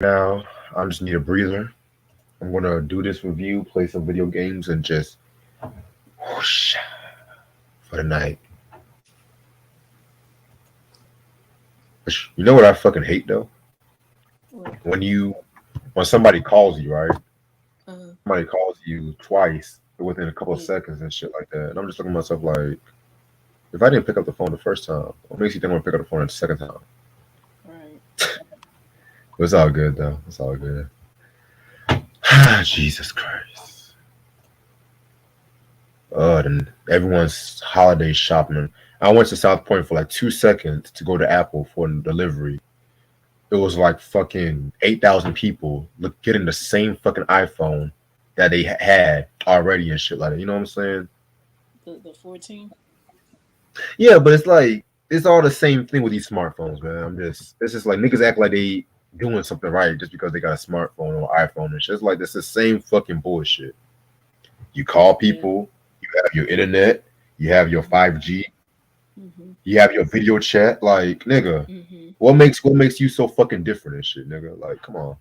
now. I just need a breather. I'm gonna do this review, play some video games, and just whoosh for the night. You know what I fucking hate though? What? When you when somebody calls you, right? Uh, Somebody calls you twice within a couple of yeah, seconds and shit like that. And I'm just looking at myself like, if I didn't pick up the phone the first time, what makes you think I'm gonna pick up the phone the second time? right. It's all good though. It's all good. Jesus Christ. Then everyone's holiday shopping. I went to South Point for like 2 seconds to go to Apple for delivery. It was like fucking 8,000 people look getting the same fucking iPhone that they had already and shit like that. You know what I'm saying? The 14. Yeah, but it's like it's all the same thing with these smartphones, man. It's just like niggas act like they doing something right just because they got a smartphone or iPhone and shit. It's like it's the same fucking bullshit. You call Yeah. people, you have your internet, you have your Mhm. 5G, Mhm. you have your video chat. Like, nigga, Mhm. what makes you so fucking different and shit, nigga? Like, come on.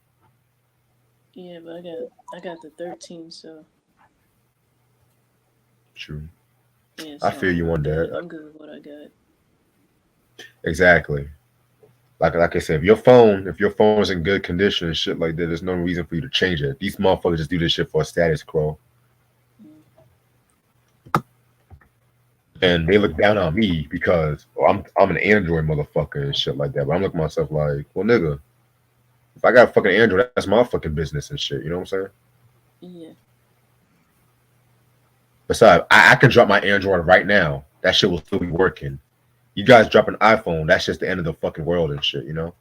Yeah, but I got the 13, so True. yeah, I so feel you I'm on good. that. I'm good with what I got. Exactly. Like I said, if your phone's in good condition and shit like that, there's no reason for you to change it. These motherfuckers just do this shit for a status quo. Mm. And they look down on me because I'm an Android motherfucker and shit like that. But I'm looking at myself like, well, nigga, if I got a fucking Android, that's my fucking business and shit. You know what I'm saying? Yeah. Besides, I can drop my Android right now. That shit will still be working. You guys drop an iPhone, that's just the end of the fucking world and shit. You know?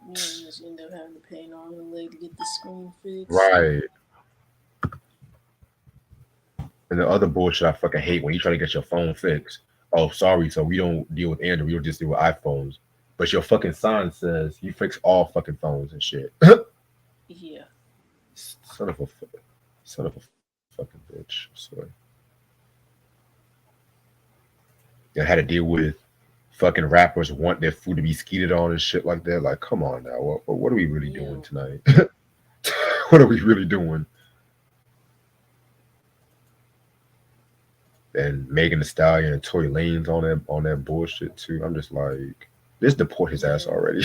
Yeah, you just end up having to pay an arm and a leg to get the screen fixed. Right. And the other bullshit I fucking hate when you try to get your phone fixed. Oh, sorry, so we don't deal with Android. We don't just deal with iPhones. But your fucking sign says you fix all fucking phones and shit. Yeah. Son of a son of a fucking bitch. I swear. I had to deal with fucking rappers want their food to be skeeted on and shit like that. Like, come on now. What are we really doing Yeah. tonight? What are we really doing? And Megan Thee Stallion and Tory Lanez on that bullshit too. I'm just like, just deport his ass Yeah. already.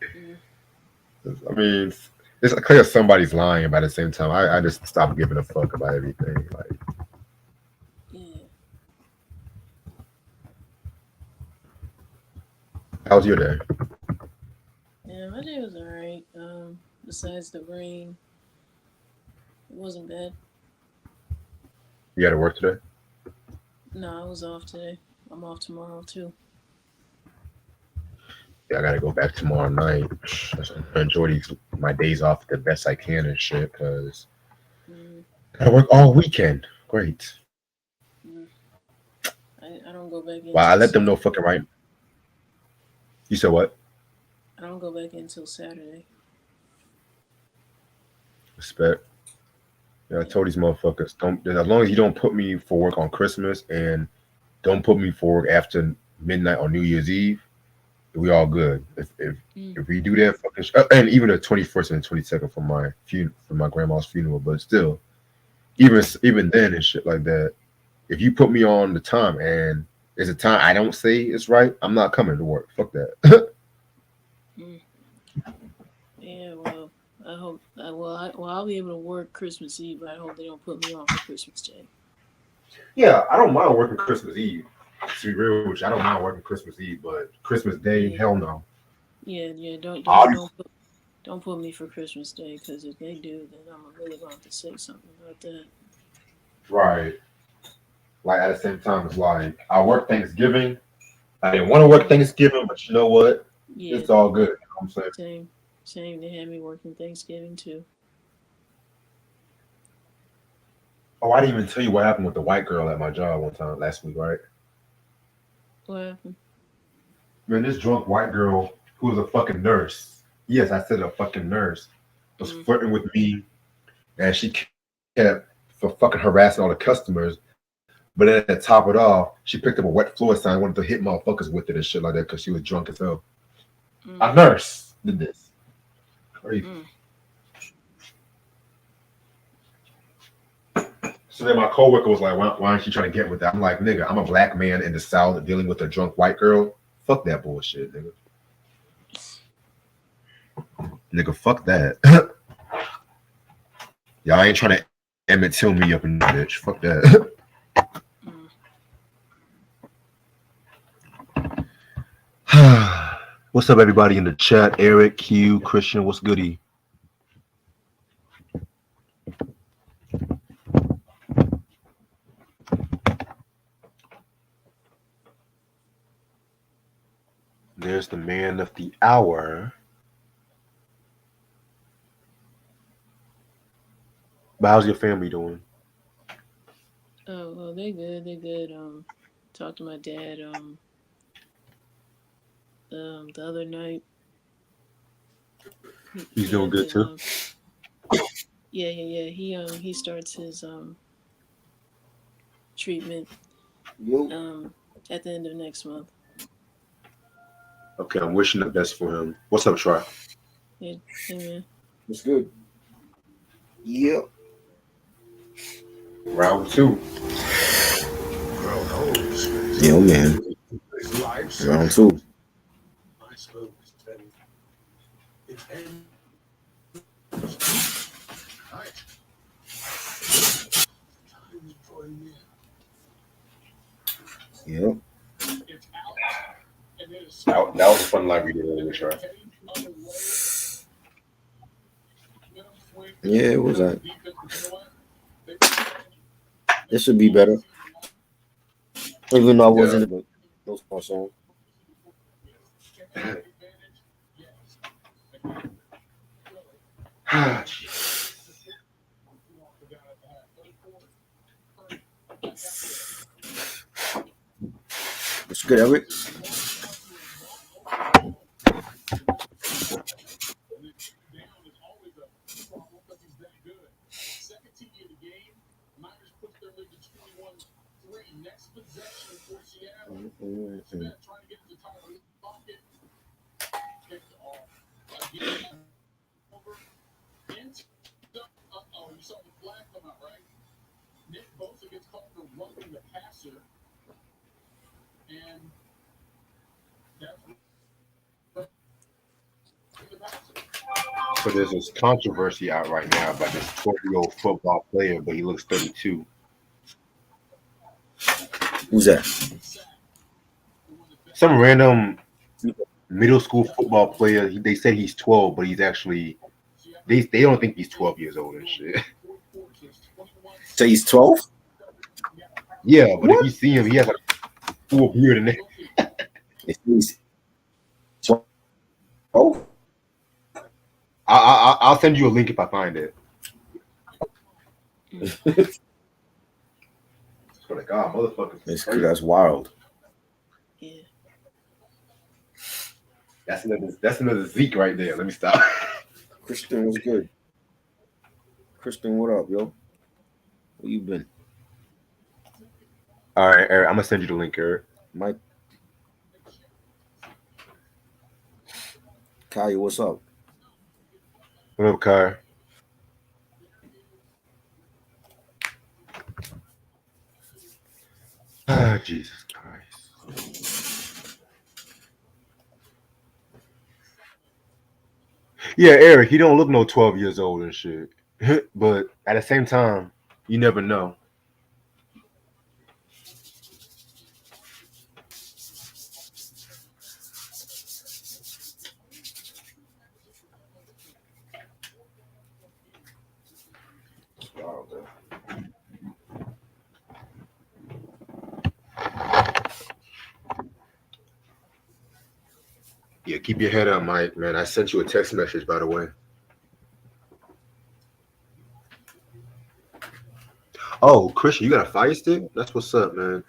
Mm. I mean, it's clear somebody's lying, but at the same time, I just stopped giving a fuck about everything. Like, Yeah. how was your day? Yeah, my day was alright. Besides the rain, it wasn't bad. You got to work today? No, I was off today. I'm off tomorrow too. Yeah, I got to go back tomorrow night. I'm gonna enjoy my days off the best I can and shit, cause Mm. I gotta work all weekend. Great. Mm. I don't go back Well, I until let them know Saturday. fucking right. You said what? I don't go back until Saturday. Respect. Yeah, I Yeah. told these motherfuckers, don't as long as you don't put me for work on Christmas and don't put me for work after midnight on New Year's Eve, we all good. Mm. If we do that, fucking and even the 21st and 22nd for my grandma's funeral, but still, even then and shit like that, if you put me on the time and there's a time I don't say it's right, I'm not coming to work. Fuck that. Mm. Yeah. Well, I hope. I'll be able to work Christmas Eve, but I hope they don't put me on for Christmas Day. Yeah, I don't mind working Christmas Eve. To be real with you, I don't mind working Christmas Eve, but Christmas Day, Yeah. hell no. Yeah. Yeah. Don't I'll don't be don't put me for Christmas Day, because if they do, then I'm really going to have to say something about that. right. Like at the same time, it's like I work Thanksgiving. I didn't want to work Mm. Thanksgiving, but you know what? Yeah. It's all good. You know what I'm saying? Same. Same. They had me working Thanksgiving too. Oh, I didn't even tell you what happened with the white girl at my job one time last week, right? What happened? Man, this drunk white girl who was a fucking nurse. Yes, I said a fucking nurse was Mm. flirting with me, and she kept for fucking harassing all the customers. But then to top it off, she picked up a wet floor sign, wanted to hit motherfuckers with it and shit like that because she was drunk as hell. Mm. A nurse did this. Crazy. Mm. So then my coworker was like, why aren't you trying to get with that? I'm like, nigga, I'm a black man in the South dealing with a drunk white girl. Fuck that bullshit, nigga. Nigga, fuck that. Y'all ain't trying to Emmett Till me up in this bitch. Fuck that. Mm. What's up, everybody in the chat? Eric, Q, Christian, what's goody? There's the man of the hour. But how's your family doing? Oh well, they good. They good. Talked to my dad. The other night. He's He doing had good too. to. Yeah. He starts his treatment Yo, at the end of next month. Okay, I'm wishing the best for him. What's up, Try? Yeah. Hey man. what's good? Yeah. Round two. Yo, man. Round two. Yep. That was a fun live reading earlier, Try. Yeah, it was that. It should be better. Even though I wasn't in no small song. What's good, Eric? So there's this controversy out right now about this 12-year-old football player, but he looks 32. Who's that? Some random middle school football player. They said he's 12, but he's actually they don't think he's 12 years old and shit. So he's 12? Yeah, but if What? you see him, he has like a full beard and If he's 12? I'll send you a link if I find it. For the God, motherfuckers. That's wild. Yeah. That's another Zeke right there. Let me stop. Christian, what's good? Christian, what up, yo? Where you been? All right, Eric, I'm gonna send you the link, Eric. Mike? Kaya, what's up? What up, Kai? Ah, Jesus Christ. Yeah, Eric, he don't look no 12 years old and shit. But at the same time, you never know. Wow, man. Yeah, keep your head up, Mike, man. I sent you a text message, by the way. Oh, Christian, you got a Fire Stick? That's what's up, man.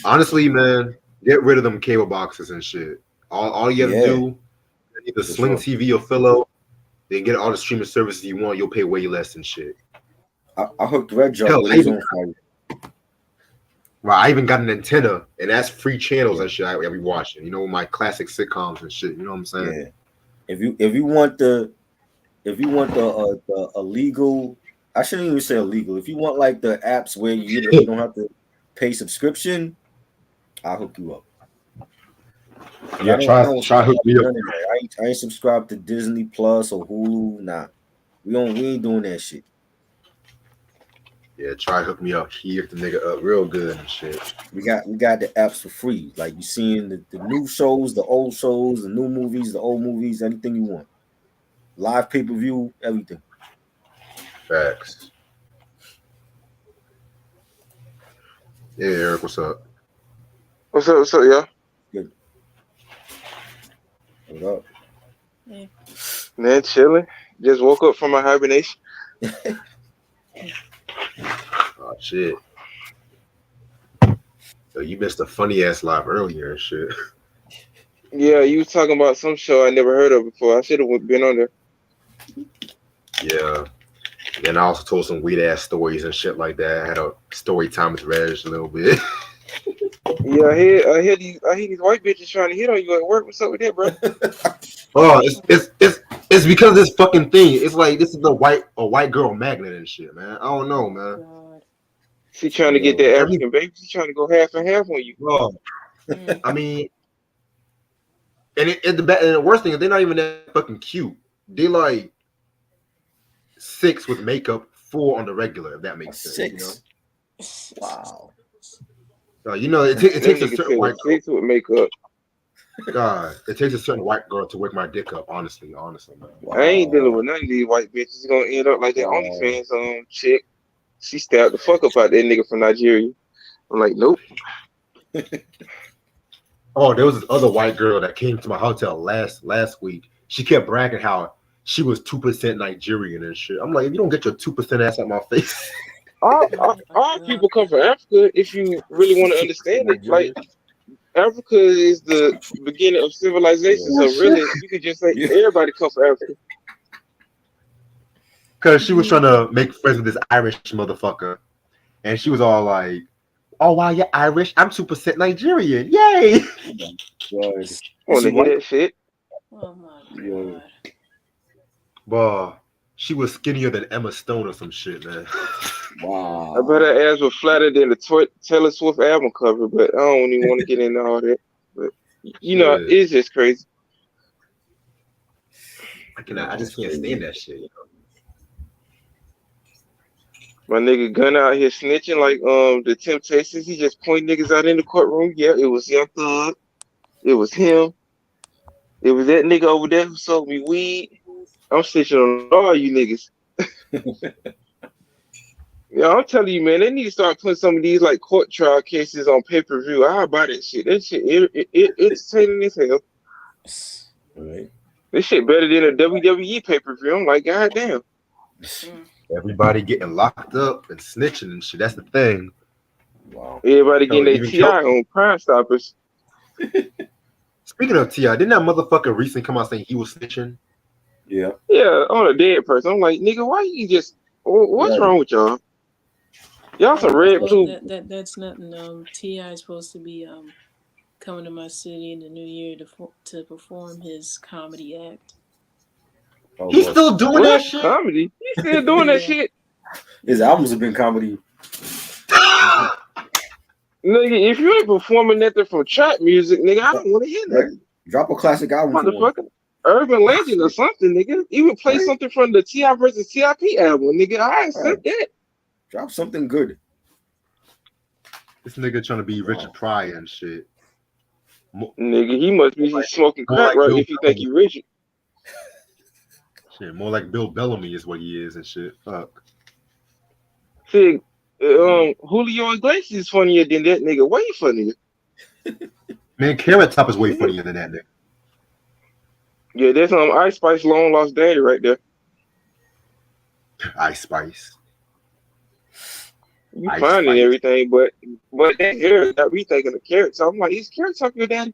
Honestly, man, get rid of them cable boxes and shit. All you have to Yeah, do, either for Sling sure. TV or Philo, then get all the streaming services you want. You'll pay way less and shit. I hooked Red up Hell, with I his even own fire. Well, I even got an antenna, and that's free channels Yeah, and shit. I be watching. You know, my classic sitcoms and shit. You know what I'm saying? yeah. If you want the illegal, I shouldn't even say illegal. If you want like the apps where you don't have to pay subscription, I'll hook you up. Cause Yeah, I try don't try subscribe hook me to up. none of that. I ain't subscribed to Disney Plus or Hulu. Nah, we ain't doing that shit. Yeah, try hook me up. He hooked the nigga up real good and shit. We got the apps for free. Like you seeing the new shows, the old shows, the new movies, the old movies, anything you want. Live pay-per-view, everything. Facts. Yeah, Eric, what's up? What's up, y'all? Good. What up? Hey, Man, chilling. Just woke up from my hibernation. Oh shit. So you missed a funny ass live earlier and shit. Yeah, you was talking about some show I never heard of before. I should have been on there. Yeah. And I also told some weird ass stories and shit like that. I had a story time with Reg a little bit. Yeah, I hear these white bitches trying to hit on you at work. What's up with that, bro? Oh, it's because of this fucking thing. It's like this is the white girl magnet and shit, man. I don't know, man. God. She trying to get Yo, that Every African baby. She trying to go half and half on you. well, Mm. I mean, and the worst thing is they're not even that fucking cute. They like 6 with makeup, 4 on the regular. If that a makes sense, you know. six. Wow. It That takes a nigga certain said a white girl. six with makeup. God, it takes a certain white girl to wake my dick up. Honestly, man. I ain't dealing Wow. with none of these white bitches. It's gonna end up like that Wow. OnlyFans chick. She stabbed the fuck up out that nigga from Nigeria. I'm like, nope. Oh, there was this other white girl that came to my hotel last week. She kept bragging how she was 2% Nigerian and shit. I'm like, if you don't get your 2% ass out my face, All Oh my all God. people come from Africa. If you really want to understand it, like Nigeria. Africa is the beginning of civilization. Yeah. So really, you could just say Yeah. everybody come from Africa. because she was trying to make friends with this Irish motherfucker, and she was all like, "Oh wow, you're Irish. I'm 2% Nigerian. Yay!" Oh my God. I Is want she to hear white? that shit. Oh my Yo. God. But she was skinnier than Emma Stone or some shit, man. Mm. I bet Wow. her ass was flatter than the Taylor Swift album cover, but I don't even want to get into all that. But Shit, it's just crazy. I No, just it's can't stand crazy. that shit. My nigga Gunna out here snitching like the Temptations. He just point niggas out in the courtroom. Yeah, it was Young Thug. It was him. It was that nigga over there who sold me weed. I'm snitching on all you niggas. Yeah, I'm telling you, man, they need to start putting some of these like court trial cases on pay per view. I'll buy that shit. That shit, entertaining as hell. Right. This shit better than a WWE pay per view. I'm like, goddamn. Mm. Everybody getting locked up and snitching and shit. That's the thing. Wow. Everybody Hell, getting their even TI on Crime Stoppers. speaking of Ti, didn't that motherfucker recently come out saying he was snitching? Yeah. Yeah, on a dead person. I'm like, nigga, why you just? What's Right. wrong with y'all? Y'all some Oh red well, blue. that's nothing. Ti is supposed to be coming to my city in the new year to perform his comedy act. Oh He's boy. still doing that What shit. comedy? You still doing that Yeah, shit, His yeah. albums have been comedy. nigga? If you ain't performing nothing from trap music, nigga, I don't want to hear Right? nothing, Drop a classic album for one. motherfucker. Urban Legend or something, nigga. Even play Right? something from the Ti versus Tip album, nigga. I Right. accept that, Drop something good. This nigga trying to be Richard Wow. Pryor and shit. More, nigga. He must be more like just smoking more crack like right Bill if he think Bellamy. he rich. Shit, more like Bill Bellamy is what he is and shit. Fuck. See, Julio Iglesias is funnier than that nigga. Way funnier. Man, Carrot Top is way Yeah, funnier than that nigga. yeah, that's Ice Spice long lost daddy right there. Ice Spice. You Ice finding Spice. everything, but that hair got me thinking of Carrot Top. I'm like, is Carrot Top your daddy?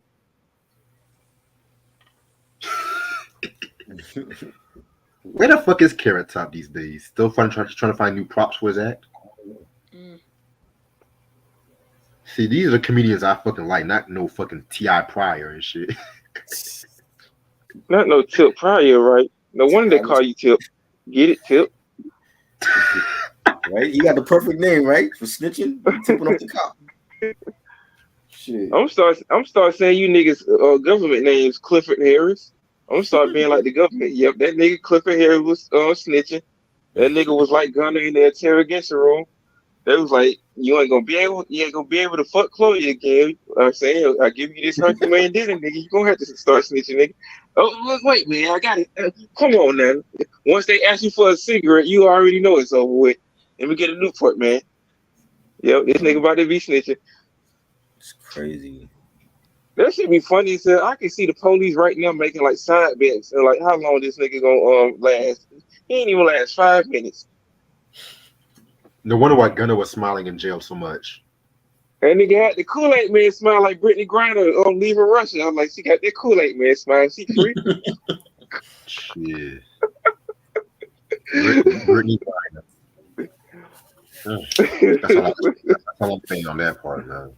Where the fuck is Carrot Top these days? Still trying to find new props for his act? Mm. See, these are the comedians I fucking like, not no fucking T.I. Pryor and shit. Not no Tip Pryor, right? No wonder they call you Tip. Get it, Tip. Right? You got the perfect name, right? For snitching, tipping off the cop. Shit. I'm start saying you niggas government names Clifford Harris. I'm gonna start being like the government. Yep, that nigga Clifford Harris was snitching. That nigga was like Gunner in the interrogation room. They was like, you ain't gonna be able to fuck Chloe again. I'm saying, I give you this $100 million dinner, nigga. You gonna have to start snitching, nigga. Oh, look, wait, man, I got it. Come on now. Once they ask you for a cigarette, you already know it's over with. Let me get a Newport, man. Yep, this nigga about to be snitching. It's crazy. That should be funny. So I can see the police right now making like side bets and like how long this nigga gonna last. He ain't even last 5 minutes. No wonder why Gunner was smiling in jail so much. That nigga had the Kool-Aid man smile like Brittany Griner on Leaving Russia. I'm like, she got that Kool-Aid man smile. She free. Shit. Brittany Griner. That's all I'm saying on that part, man.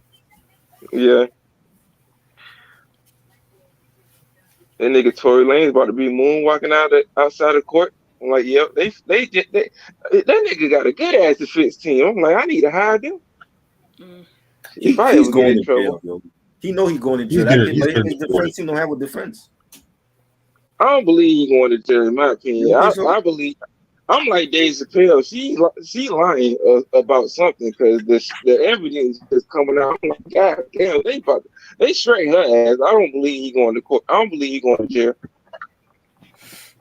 Yeah. That nigga Tory Lane's about to be moonwalking outside the court. I'm like, yep, that nigga got a good ass defense team. I'm like, I need to hire them. If I He's ever get going in to trouble. jail, yo. He know he's going to jail. He's getting His defense team don't have a defense. I don't believe he going to jail, in my opinion. You don't think so? I believe I'm like Dave Chappelle. She lying about something because the evidence is coming out. I'm like, God damn, they straight her ass. I don't believe he going to court. I don't believe he going to jail.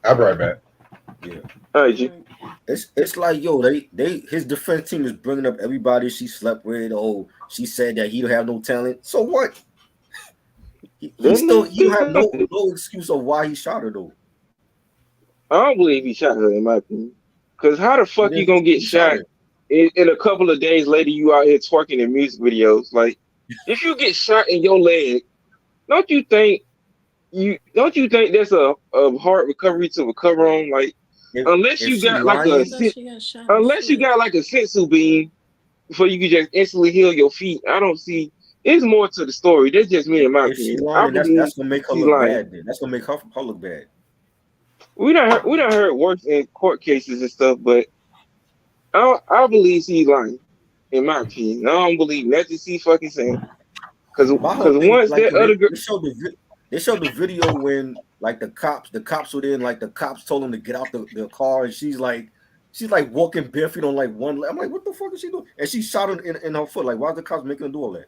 I'll be right back. Yeah. All right, G. It's like, yo, his defense team is bringing up everybody she slept with. Oh, she said that he don't have no talent. So what? He still, you have no excuse of why he shot her though. I don't believe he shot her, in my opinion. Because how the fuck you gonna get shot in a couple of days later? You out here twerking in music videos. Like, if you get shot in your leg, don't you think that's a hard recovery to recover on? Like, unless you got like a sensu beam before you can just instantly heal your feet. I don't see. It's more to the story. That's just me, in my If she opinion. lying, that's gonna make her look bad. Then that's gonna make her look bad. We don't heard worse in court cases and stuff, but I believe she's lying, in my opinion. I don't believe nothing she's fucking saying. Because once like, that other girl, they showed the video when like the cops were in, like the cops told them to get out the car, and she's like walking barefoot on like one leg. I'm like, what the fuck is she doing? And she shot her in her foot. Like, why are the cops making her do all that?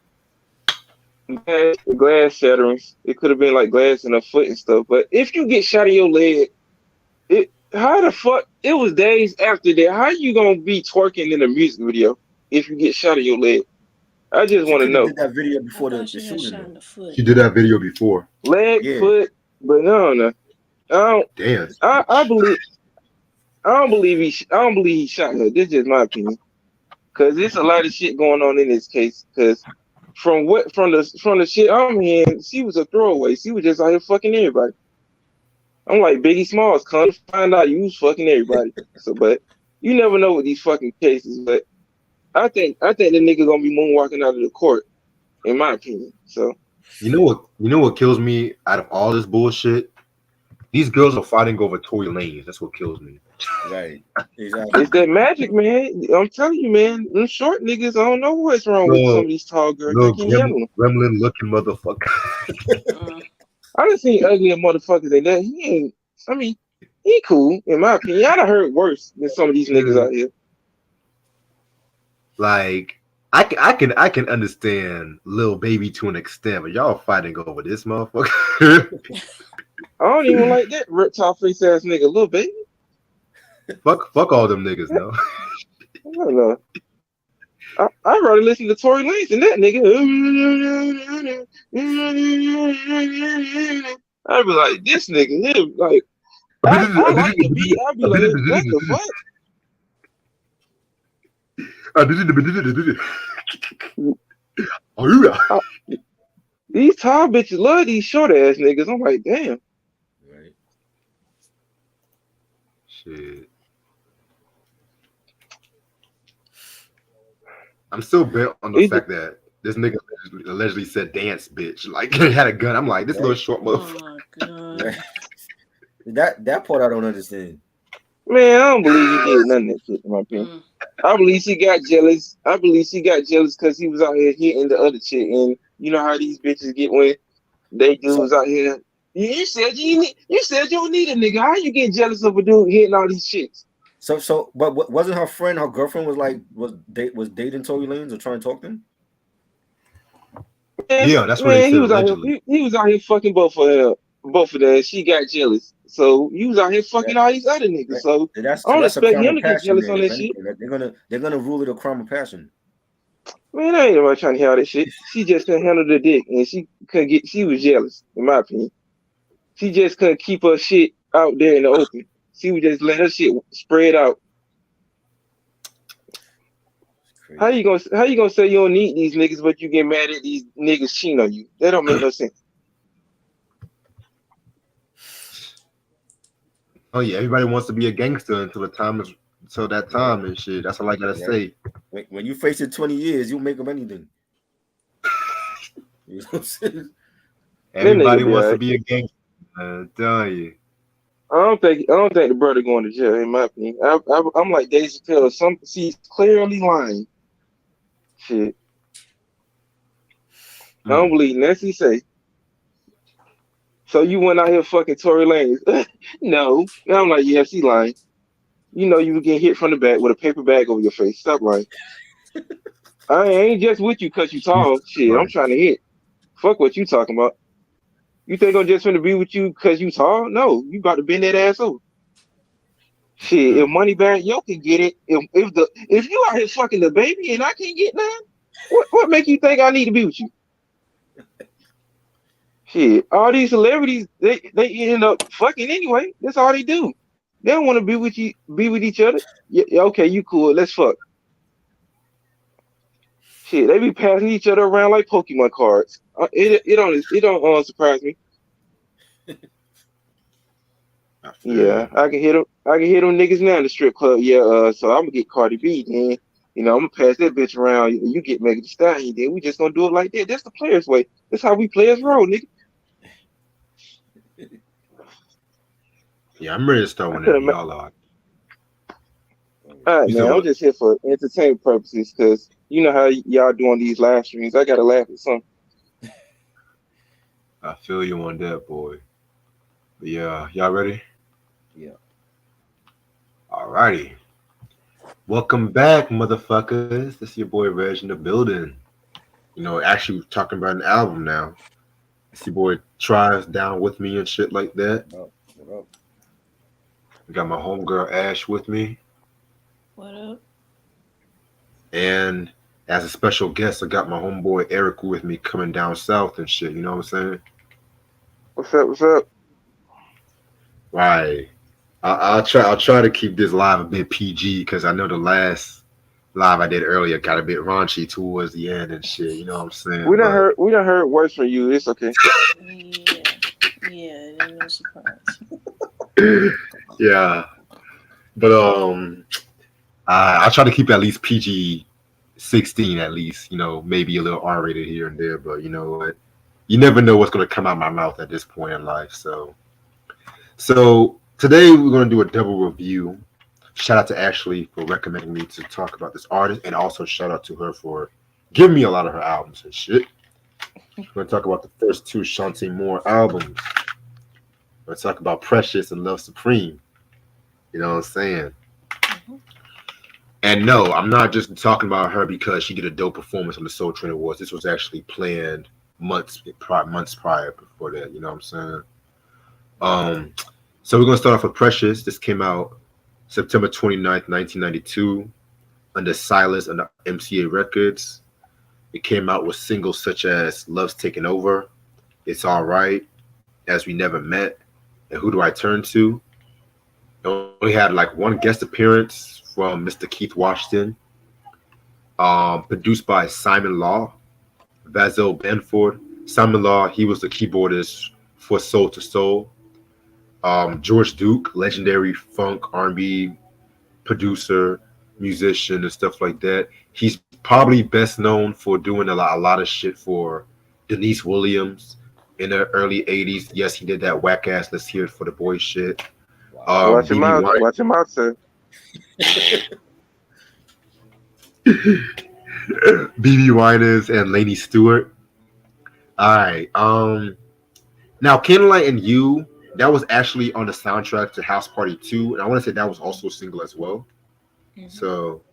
glass shatterings. It could have been like glass in her foot and stuff. But if you get shot in your leg, how the fuck? It was days after that. How you gonna be twerking in a music video if you get shot in your leg? I just want to know. Did that video before the shooting? She did that video before. Leg, foot, but no. Damn. I don't believe he shot her. This is just my opinion. Cause there's a lot of shit going on in this case. Cause from the shit I'm hearing, she was a throwaway. She was just out here fucking everybody. I'm like Biggie Smalls. Come to find out you was fucking everybody. So, but you never know with these fucking cases. But I think the nigga gonna be moonwalking out of the court, in my opinion. So you know what kills me out of all this bullshit? These girls are fighting over Tory Lanez. That's what kills me. Right. Exactly. It's that magic, man. I'm telling you, man. Them short niggas, I don't know what's wrong with some of these tall girls. I can't handle them. Gremlin looking motherfucker. I done seen uglier motherfuckers than that. He ain't. I mean, he cool in my opinion. I done heard worse than some of these niggas out here. Like I can understand Lil Baby to an extent, but y'all fighting over this motherfucker. I don't even like that reptile face ass nigga, Lil Baby. Fuck all them niggas now. I don't know. I'd rather listen to Tory Lanez than that nigga. I'd be like, this nigga, him, like, I like the beat. I'd be like, what the fuck? These tall bitches love these short ass niggas. I'm like, damn. Right. Shit. I'm still bent on the fact that This nigga allegedly said dance bitch. Like he had a gun. I'm like, this little Right? short Oh motherfucker. my god. Right. That part I don't understand. Man, I don't believe he did none of that shit, in my opinion. Mm. I believe she got jealous. I believe she got jealous because he was out here hitting the other chick. And you know how these bitches get when they So dudes out here. You said you said you don't need a nigga. How you getting jealous of a dude hitting all these chicks? but wasn't her girlfriend was dating Tory Lanez or trying to talk to him? Yeah, that's what they Man, said he was out here. allegedly. He was out here fucking both of them. She got jealous, so you was out here fucking That, all these other niggas. that, So that's I so don't that's a expect crime him of to get passion, jealous then. on If that shit. anything, they're gonna rule it a crime of passion. Man, I ain't nobody trying to hear all that shit. She just couldn't handle the dick, and she couldn't get. She was jealous, in my opinion. She just couldn't keep her shit out there in the open. She would just let her shit spread out. It's crazy. How you gonna say you don't need these niggas, but you get mad at these niggas cheating on you? That don't make no sense. Oh yeah, everybody wants to be a gangster until that Yeah, time and shit. That's all I gotta yeah. say. When you face it 20 years, you'll make up anything. You know what I'm saying? That nigga Everybody be wants to alright. be a gangster. I'm telling you. I don't think the brother going to jail. In my opinion, I'm like Dave Chappelle. She's clearly lying. Shit, I don't Mm. believe Nancy say. So you went out here fucking Tory Lanez? No, and I'm like, yeah, she lying. You know you would get hit from the back with a paper bag over your face. Stop lying. I ain't just with you because you tall. Jesus Shit, I'm Christ. trying to hit. Fuck what you talking about. You think I'm just finna be with you because you tall? No, you about to bend that ass over. Shit, if Mm. Moneybag Yo can get it, if you out here fucking the baby and I can't get none, what make you think I need to be with you? Shit, all these celebrities they end up fucking anyway. That's all they do. They don't want to be with each other. Yeah, okay, you cool. Let's fuck. Shit, they be passing each other around like Pokemon cards. It don't surprise me. I feel Yeah, you. I can hit them. I can hit them niggas now in the strip club. Yeah, so I'm gonna get Cardi B. Then I'm gonna pass that bitch around. You get Megan Thee Stallion. Then we just gonna do it like that. That's the players' way. That's how we players roll, nigga. Yeah, I'm ready to start I whenever couldn't. y'all are. All right, You said man. I'm what? just here for entertainment purposes because you know how y'all doing these live streams. I gotta laugh at something. I feel you on that, boy. But yeah, y'all ready? Yeah. Alrighty. Welcome back, motherfuckers. This is your boy Reg in the building. Actually talking about an album now. It's your boy Tries down with me and shit like that. What up? What up? We got my homegirl Ash with me. What up? And as a special guest, I got my homeboy Eric with me coming down south and shit. You know what I'm saying? What's up? What's up? Right. I'll try to keep this live a bit PG because I know the last live I did earlier got a bit raunchy towards the end and shit. You know what I'm saying? But We done heard words from you. It's okay. Yeah. Yeah, it ain't no surprise. yeah. But I'll try to keep at least PG 16 at least. Maybe a little R rated here and there. But you know what? You never know what's gonna come out my mouth at this point in life. So today we're gonna do a double review. Shout out to Ashley for recommending me to talk about this artist, and also shout out to her for giving me a lot of her albums and shit. We're gonna talk about the first two Chante Moore albums. We're gonna talk about Precious and Love Supreme. You know what I'm saying? Mm-hmm. And no, I'm not just talking about her because she did a dope performance on the Soul Train Awards. This was actually planned months prior before that. You know what I'm saying? So we're gonna start off with Precious. This came out September 29th, 1992, under Silas under MCA Records. It came out with singles such as Love's Taking Over, It's All Right, As We Never Met, and Who Do I Turn To? It only had like one guest appearance from Mr. Keith Washington. Produced by Simon Law, Vazel Benford. Simon Law, he was the keyboardist for Soul to Soul. George Duke, legendary funk R&B producer, musician, and stuff like that. He's probably best known for doing a lot of shit for Denise Williams in the early '80s. Yes, he did that whack ass "Let's Hear It for the Boys" shit. Wow. BB White, Watch your mouth, sir. BB Winers, and Lainey Stewart. All right. Now Candlelight and You, that was actually on the soundtrack to House Party 2, and I want to say that was also a single as well. Mhm. So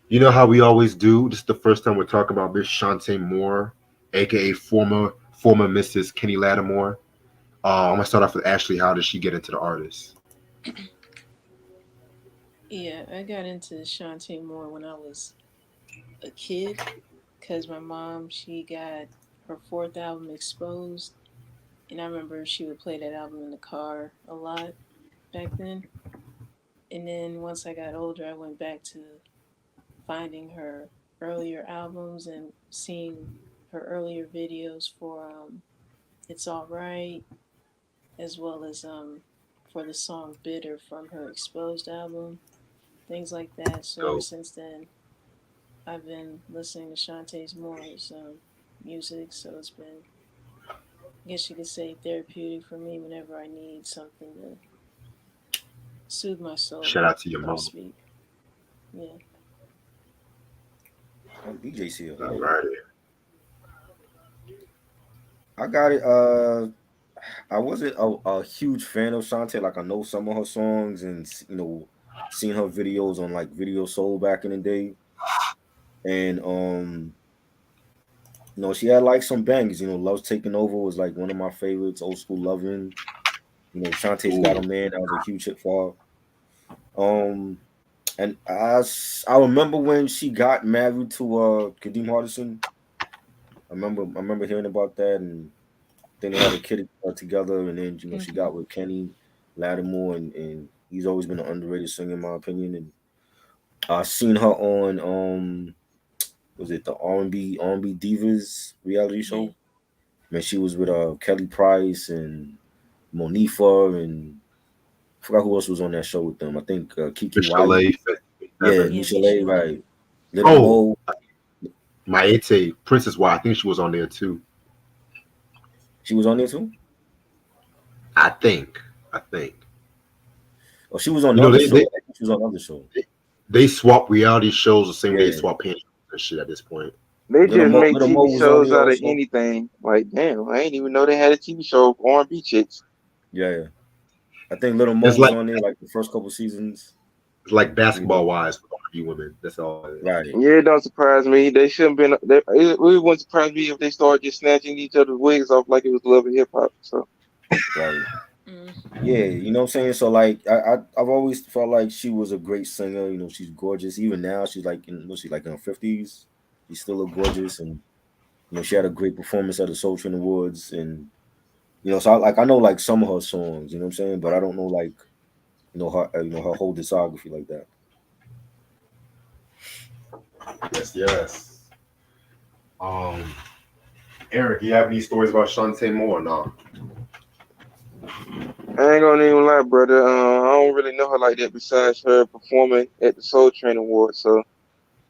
you know how we always do. This is the first time we're talking about Miss Chante Moore, aka former Mrs. Kenny Lattimore. I'm gonna start off with Ashley. How did she get into the artist? Yeah, I got into Chante more when I was a kid because my mom, she got her fourth album Exposed, and I remember she would play that album in the car a lot back then. And then once I got older, I went back to finding her earlier albums and seeing her earlier videos for It's Alright, as well as for the song Bitter from her Exposed album, things like that. So ever So since then, I've been listening to Shantae's Moore's music, so it's been, I guess you could say, therapeutic for me whenever I need something to soothe my shout soul, out to your so to mom. speak. Yeah. Oh, DJ's here. All right. I got it. I wasn't a huge fan of Chante. Like I know some of her songs and seen her videos on like Video Soul back in the day. And she had like some bangers. Love's Taking Over was like one of my favorites. Old School Lovin'. Shantae's Got a Ooh, Man. That was a huge hit for her. And I remember when she got married to Kadeem Hardison. I remember hearing about that, and then they had a kid together, and then she Hmm. got with Kenny Lattimore, and he's always been an underrated singer in my opinion. And I seen her on was it the R&B Divas reality Yeah. show? Man, she was with Kelly Price and Monifa, and I forgot who else was on that show with them. I think Kiki Michelle A. Wiley. Yeah, Seven. Yeah, Michelle A. Michelle A. Right. Little Oh, Mo. Maite, Princess Y. I think she was on there too. She was on there too. I think. I think. Oh, she was on You know, other they shows. they, I think she was on other shows. they swap reality shows the same way they Yeah. swap panties and shit at this point. They just make Little Mo TV was on shows there out of also. anything. Like, damn, I ain't even know they had a TV show of R&B chicks. Yeah. I think Little Mo It's was like on there like the first couple seasons. basketball wise with R&B women. That's all it is. Right. Yeah, it don't surprise me. They shouldn't been. It wouldn't surprise me if they started just snatching each other's wigs off like it was Love and Hip Hop. So Right. Mm. Yeah, you know what I'm saying? So like I've always felt like she was a great singer, she's gorgeous. Even now she's like in her 50s. She's still look gorgeous, and she had a great performance at the Soul Train Awards, and so I know like some of her songs, you know what I'm saying, but I don't know like her whole discography like that. Yes, yes. Um, Eric, you have any stories about Shantae Moore? No. I ain't gonna even lie, brother. I don't really know her like that. Besides her performing at the Soul Train Awards, so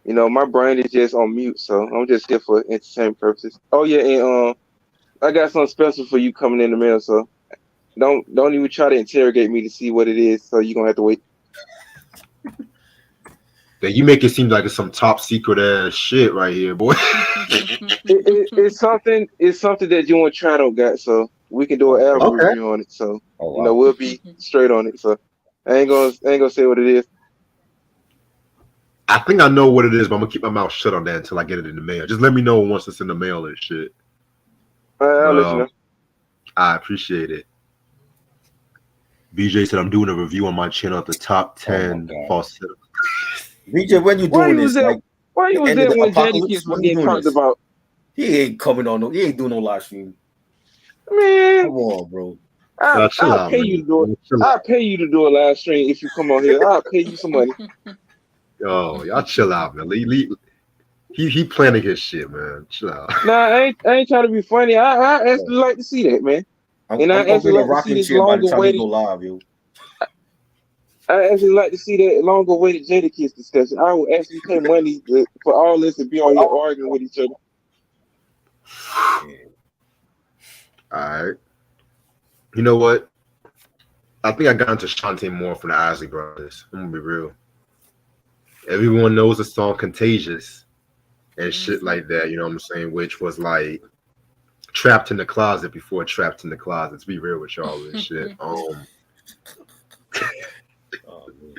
my brain is just on mute. So I'm just here for entertainment purposes. Oh yeah, and I got something special for you coming in the mail. So don't even try to interrogate me to see what it is. So you're gonna have to wait. That you make it seem like it's some top secret ass shit right here, boy. It's something. It's something that you and Try don't got. So we can do an album Okay. Okay. review on it. So Oh wow. we'll be straight on it. So I ain't gonna say what it is. I think I know what it is, but I'm gonna keep my mouth shut on that until I get it in the mail. Just let me know once it's in the mail and shit. I'll But let you know. I appreciate it. BJ said I'm doing a review on my channel of the top Oh my 10 god. falsetto. BJ, when you Why doing you was this? there? Like Why you the was end of there the when apocalypse? Jadakiss was When you getting doing talked this? about? He ain't coming on he ain't doing no live stream. Man, Come on, bro. Y'all chill I'll out, pay man. you to do it. Chill I'll out. pay you to do a live stream if you come on here. I'll pay you some money. Yo, y'all chill out, man. He planning his shit, man. Chill out. Nah, I ain't trying to be funny. I actually like to see that, man. I'm And I gonna actually bring a like to see rocking this chair by long the time you awaited. go live, yo. I actually like to see that longer awaited Jadakiss discussion. I would actually pay money for all this to be on here arguing with each other. Yeah. All right. You know what? I think I got into Chante more from the Isley Brothers. I'm gonna be real. Everyone knows the song "Contagious" and shit Mm-hmm. like that. You know what I'm saying? Which was like trapped in the closet before trapped in the closet. To be real with y'all and shit. Oh man.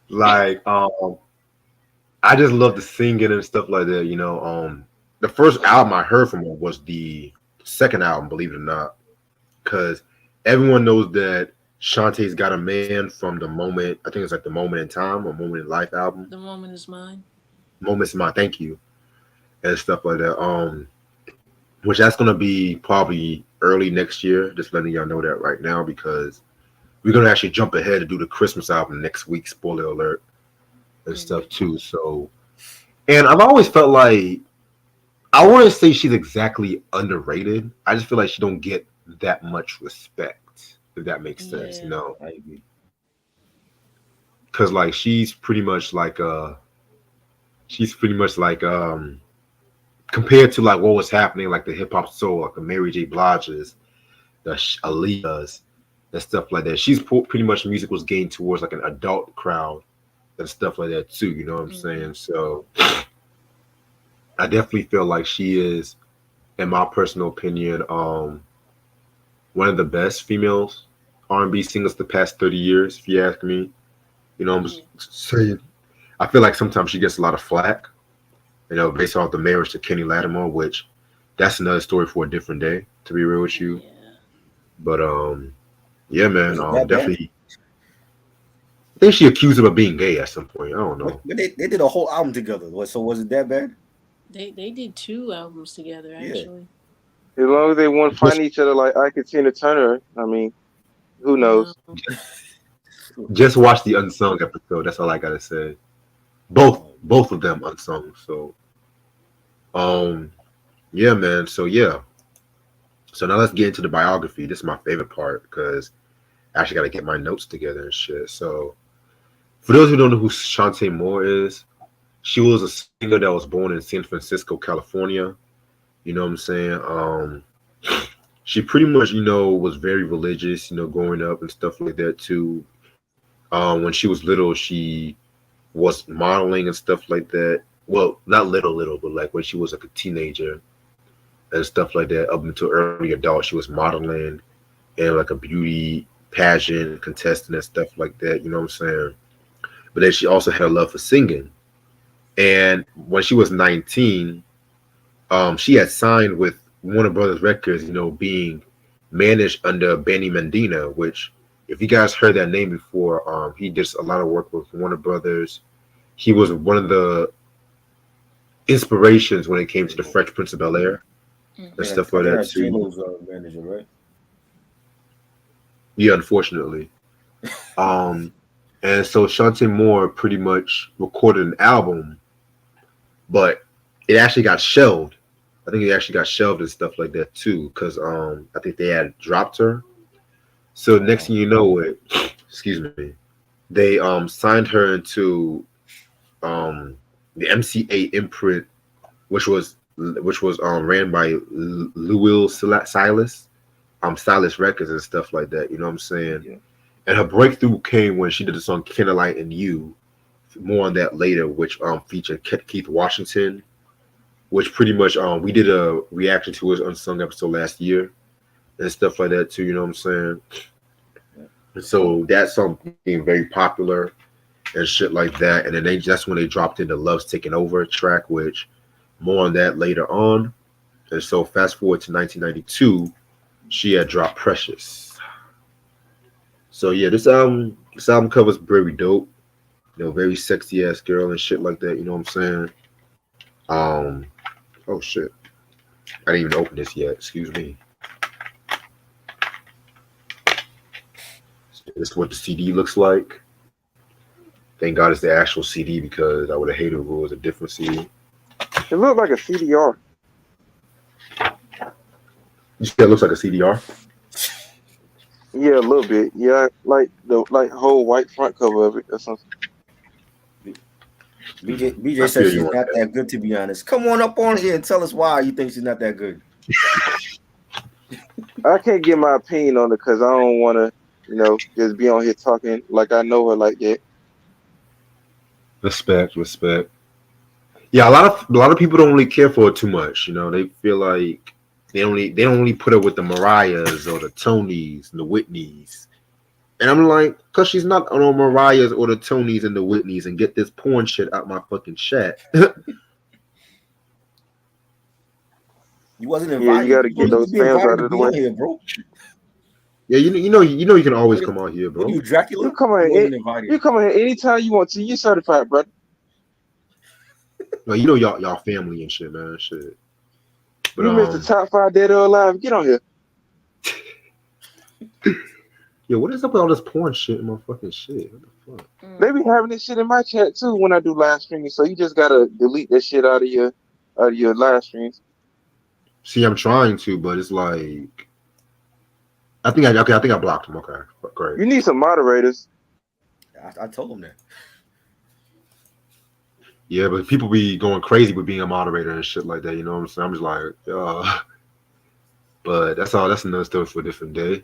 Like I just love the singing and stuff like that. The first album I heard from her was the second album, believe it or not, because everyone knows that Shantae's Got a Man from the moment. I think it's like the Moment in Time or Moment in Life album. The moment is mine. Moments in My Thank You and stuff like that. Which that's gonna be probably early next year. Just letting y'all know that right now because we're gonna actually jump ahead and do the Christmas album next week. Spoiler alert and Mm-hmm. stuff too. So, and I've always felt like I wouldn't say she's exactly underrated. I just feel like she don't get that much respect, if that makes sense. Yeah. I agree. Because like she's pretty much like compared to like what was happening like the hip hop soul like the Mary J. Blige's, the Aaliyah's, and stuff like that. Pretty much music was gained towards like an adult crowd and stuff like that too. You know what I'm Mm-hmm. saying? So I definitely feel like she is, in my personal opinion, one of the best females R&B singers the past 30 years. If you ask me, I'm Yeah. saying I feel like sometimes she gets a lot of flack. Based off the marriage to Kenny Lattimore, which that's another story for a different day. To be real with you, Yeah. but yeah, man, Was it that bad? definitely. I think she accused him of being gay at some point. I don't know. But they did a whole album together. So was it that bad? They did 2 albums together Yeah. actually. As long as they want to Just, find each other like I could Tina Turner, I mean, who No. knows? just watch the unsung episode. That's all I gotta say. Both Oh, both of them unsung. So um, yeah, man. So yeah. So now let's get into the biography. This is my favorite part because I actually got to get my notes together and shit. So for those who don't know who Shantae Moore is, she was a singer that was born in San Francisco, California. You know what I'm saying? She pretty much, was very religious, growing up and stuff like that too. When she was little, she was modeling and stuff like that. Well, not little, but like when she was like a teenager and stuff like that, up until early adult, she was modeling and like a beauty pageant contestant and stuff like that. You know what I'm saying? But then she also had a love for singing. And when she was 19, she had signed with Warner Brothers Records, being managed under Benny Medina, which, if you guys heard that name before, he did a lot of work with Warner Brothers. He was one of the inspirations when it came to the Fresh Prince of Bel Air I and Mm-hmm. think stuff I like think that that's too. J-Lo's manager, right? Yeah, unfortunately. Um, and so Shantae Moore pretty much recorded an album, but it actually got shelved. I think it actually got shelved and stuff like that too, because I think they had dropped her. So next Oh, thing you know, it excuse me, they signed her into um the MCA imprint, which was ran by Lewis Silas, Silas Records and stuff like that. You know what I'm saying? yeah. And her breakthrough came when she did the song "Candlelight and You." More on that later, which featured Keith Washington, which pretty much we did a reaction to his unsung episode last year and stuff like that too. You know what I'm saying? Yeah. And so that song became very popular and shit like that. And then that's when they dropped in the "Love's Taking Over" track, which more on that later on. And so fast forward to 1992, she had dropped "Precious." So yeah, this album covers very dope. Very sexy ass girl and shit like that. You know what I'm saying? Um, oh shit, I didn't even open this yet. Excuse me. So this is what the CD looks like. Thank God it's the actual CD because I would have hated if it was a different CD. It looked like a CDR. You said it looks like a CDR? Yeah, a little bit. Yeah, like the whole white front cover of it or something. BJ I says feel you she's on not that. that good, to be honest. Come on up on here and tell us why you think she's not that good. I can't get my opinion on it because I don't want to, just be on here talking like I know her like that. Respect, respect. Yeah, a lot of people don't really care for it too much. They feel like they don't really put it with the Mariahs or the Tonys and the Whitneys. And I'm like, cause she's not on the Mariahs or the Tonys and the Whitneys, and get this porn shit out my fucking chat. You wasn't Yeah, you invited. got to You don't get need to those be spams invited out to of the be way. on here, bro. Yeah, you can always What, come out here, what are bro. you, You Dracula? come You on, wasn't invited. you come on here anytime you want to. You certified, brother. Like, y'all family and shit, man. Shit. But You missed the top five dead or alive. Get on here. yeah, what is up with all this porn shit in my fucking shit? What the fuck? They be having this shit in my chat too when I do live streaming. So you just gotta delete that shit out of your live streams. See, I'm trying to, but it's like I think I blocked him. Okay, great. You need some moderators. I told him that. Yeah, but people be going crazy with being a moderator and shit like that. You know what I'm saying? I'm just like, but that's all. That's another story for a different day.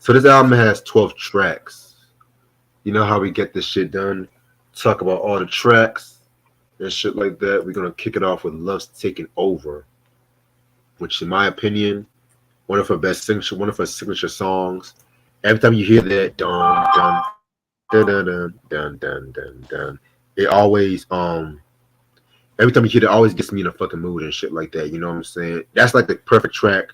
So this album has 12 tracks. You know how we get this shit done? Talk about all the tracks and shit like that. We're gonna kick it off with "Love's Taking Over," which, in my opinion, one of her signature songs. Every time you hear that, dun dun dun dun dun dun dun dun dun, it always every time you hear it, always gets me in a fucking mood and shit like that. You know what I'm saying? That's like the perfect track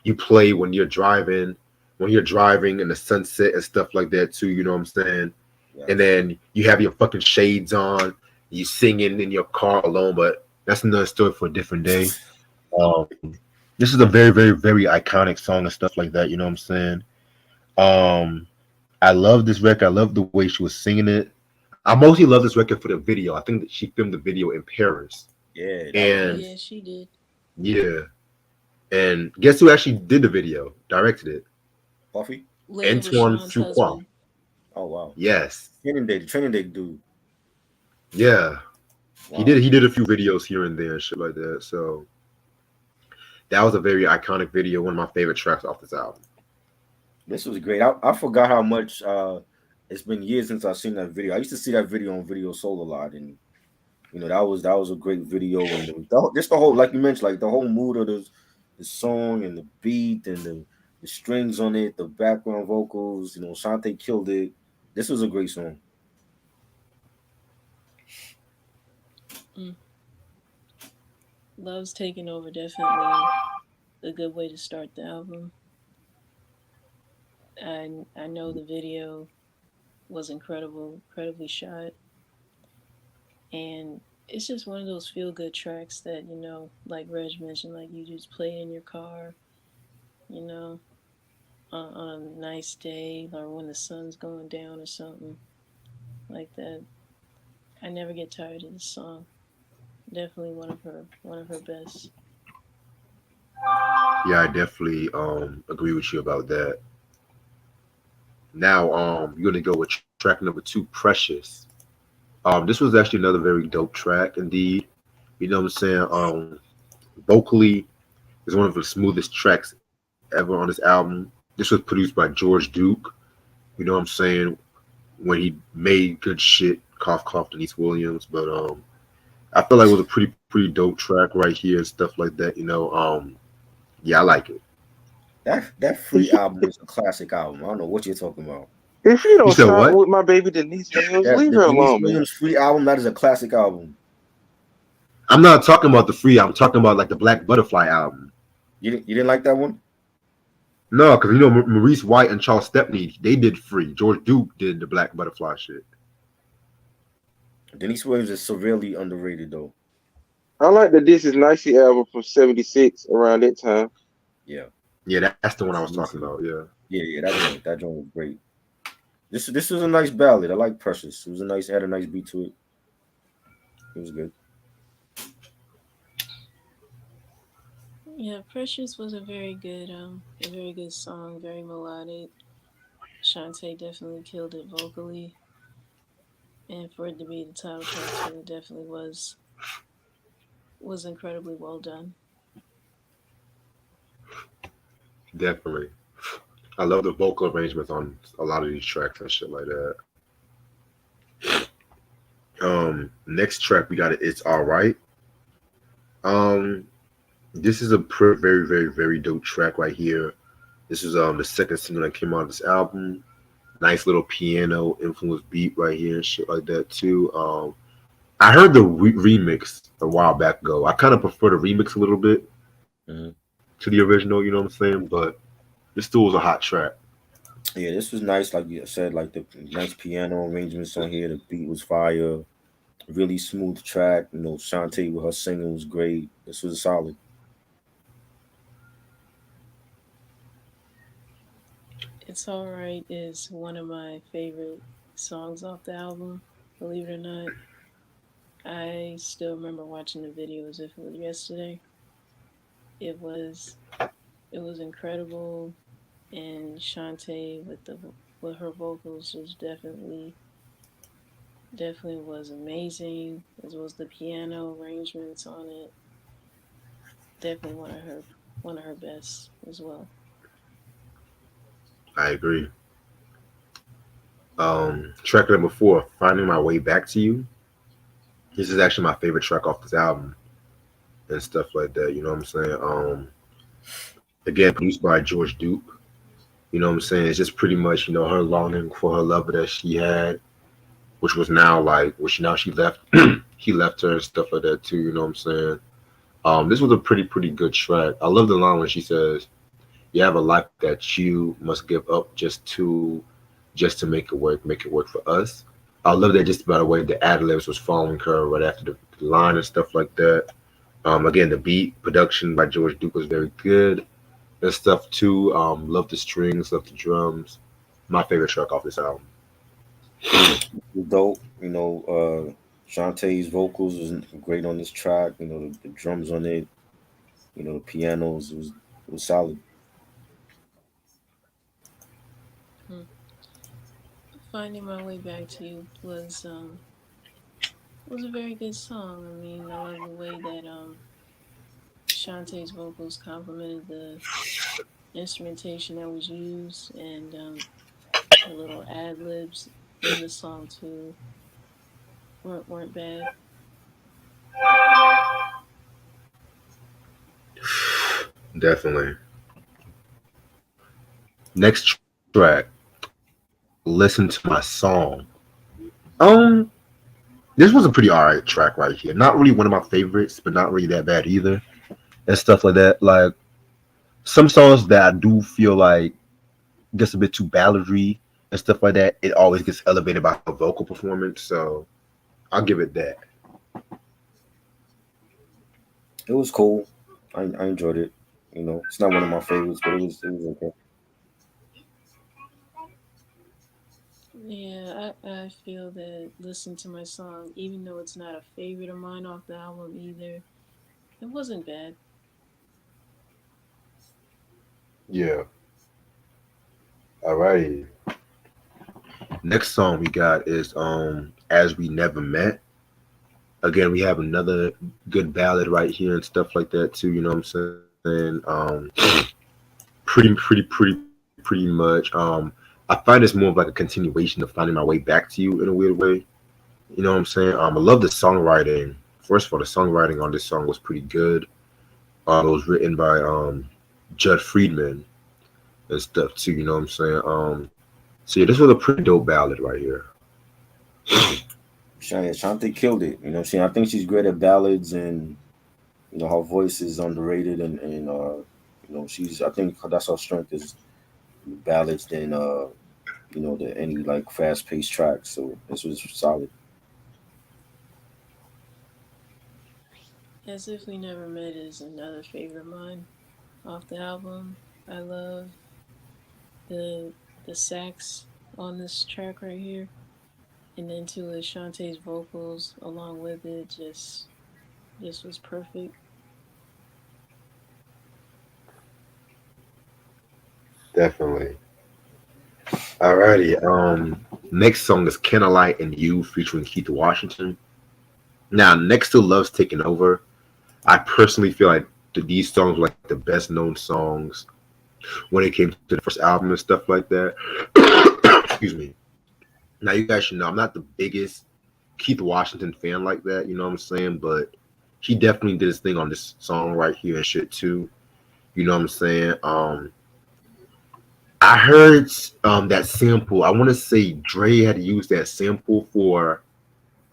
you play when you're driving in the sunset and stuff like that too. You know what I'm saying? Yeah. And then you have your fucking shades on, you singing in your car alone. But that's another story for a different day. This is a very, very, very iconic song and stuff like that. You know what I'm saying? Um, I love this record. I love the way she was singing it. I mostly love this record for the video. I think that she filmed the video in Paris. Yeah, that was And nice. Yeah, she did. yeah, and guess who actually did the video, directed it? Puffy. Leia was Antoine Sean's Fuqua. husband. Oh wow. Yes, The training day dude. yeah, he did. Wow. He did a few videos here and there and shit like that. So that was a very iconic video. One of my favorite tracks off this album. This was great. I forgot how much it's been years since I've seen that video. I used to see that video on Video Soul a lot, and that was a great video, and just the whole, like you mentioned, like the whole mood of the song and the beat and the strings on it, the background vocals. Chante killed it. This was a great song. Mm. Love's Taking Over, definitely a good way to start the album. I know the video was incredibly shot, and it's just one of those feel good tracks that, like Reg mentioned, like you just play it in your car, you know, on a nice day or when the sun's going down or something like that. I never get tired of this song. Definitely one of her best. Yeah, I definitely agree with you about that. Now you're gonna go with track number two, Precious. This was actually another very dope track indeed. You know what I'm saying? Vocally is one of the smoothest tracks ever on this album. This was produced by George Duke. You know what I'm saying? When he made good shit, cough cough Denise Williams. But I feel like it was a pretty dope track right here and stuff like that. Yeah, I like it. That free album is a classic album. I don't know what you're talking about. If you You don't said stop what? with my baby Denise Williams, That leave the her Denise alone, man. Williams free album, that is a classic album. I'm not talking about the free. I'm talking about like the Black Butterfly album. You didn't like that one? No, because Maurice White and Charles Stepney, they did free. George Duke did the Black Butterfly shit. Denise Williams is severely underrated though. I like the This Is Nicey album from '76 around that time. Yeah. Yeah, that's the one I was Denise talking about. Yeah. Yeah, that joint was great. This was a nice ballad. I like Precious. It was had a nice beat to it. It was good. Yeah, Precious was a very good song, very melodic. Chante definitely killed it vocally, and for it to be the title track too, it definitely was incredibly well done. Definitely. I love the vocal arrangements on a lot of these tracks and shit like that. Next track we got it. It's all right. Um, this is a very, very, very dope track right here. This is the second single that came out of this album. Nice little piano influence beat right here and shit like that too. I heard the remix a while back ago. I kind of prefer the remix a little bit Mhm. to the original. You know what I'm saying? But this still was a hot track. Yeah, this was nice. Like you said, like the nice piano arrangements on here. The beat was fire. Really smooth track. You know, Shantae with her singing was great. This was solid. It's Alright is one of my favorite songs off the album, believe it or not. I still remember watching the video as if it was yesterday. It was it was incredible, and Shantae with her vocals was definitely was amazing, as well as the piano arrangements on it. Definitely one of her best as well. I agree. Track number four, "Finding My Way Back to You." This is actually my favorite track off this album and stuff like that. You know what I'm saying? Again, produced by George Duke. You know what I'm saying? It's just pretty much, her longing for her lover that she had, which was now like, which now she left, he left her and stuff like that too. You know what I'm saying? This was a pretty good track. I love the line when she says, "You have a life that you must give up just to make it work for us." I love that just by the way the ad libs was following her right after the line and stuff like that. Again, the beat production by George Duke was very good and stuff too. Love the strings, love the drums. My favorite track off this album. Dope. Shantae's vocals was great on this track. The drums on it. The pianos was solid. Hmm. Finding My Way Back to You was a very good song. I mean, I love the way that Shantae's vocals complemented the instrumentation that was used, and her little ad libs in the song too weren't bad. Definitely. Next track, "Listen to My Song." Um, this was a pretty alright track right here. Not really one of my favorites, but not really that bad either, and stuff like that. Like some songs that I do feel like gets a bit too ballady and stuff like that, it always gets elevated by her vocal performance. So I'll give it that. It was cool. I enjoyed it. It's not one of my favorites, but it was okay. Yeah, I feel that Listen to My Song, even though it's not a favorite of mine off the album either, it wasn't bad. Yeah. Alrighty. Next song we got is "As We Never Met." Again, we have another good ballad right here and stuff like that too. You know what I'm saying? Pretty much. I find it's more of like a continuation of "Finding My Way Back to You" in a weird way. You know what I'm saying? I love the songwriting. First of all, the songwriting on this song was pretty good. It was written by Judd Friedman and stuff too. You know what I'm saying? So yeah, this was a pretty dope ballad right here. Shantae killed it. You know what I'm saying? I think she's great at ballads, and her voice is underrated, and she's I think that's her strength is ballads than than any like fast paced tracks. So this was solid. As If We Never Met is another favorite of mine off the album. I love the the sax on this track right here, and then too is Shantae's vocals along with it just was perfect. Definitely. Alrighty. Next song is "Can I Lie and You" featuring Keith Washington. Now, next to "Love's Taking Over," I personally feel like these songs were like the best known songs when it came to the first album and stuff like that. Excuse me. Now, you guys should know I'm not the biggest Keith Washington fan like that. You know what I'm saying? But he definitely did his thing on this song right here and shit too. You know what I'm saying? I heard that sample. I want to say Dre had used that sample for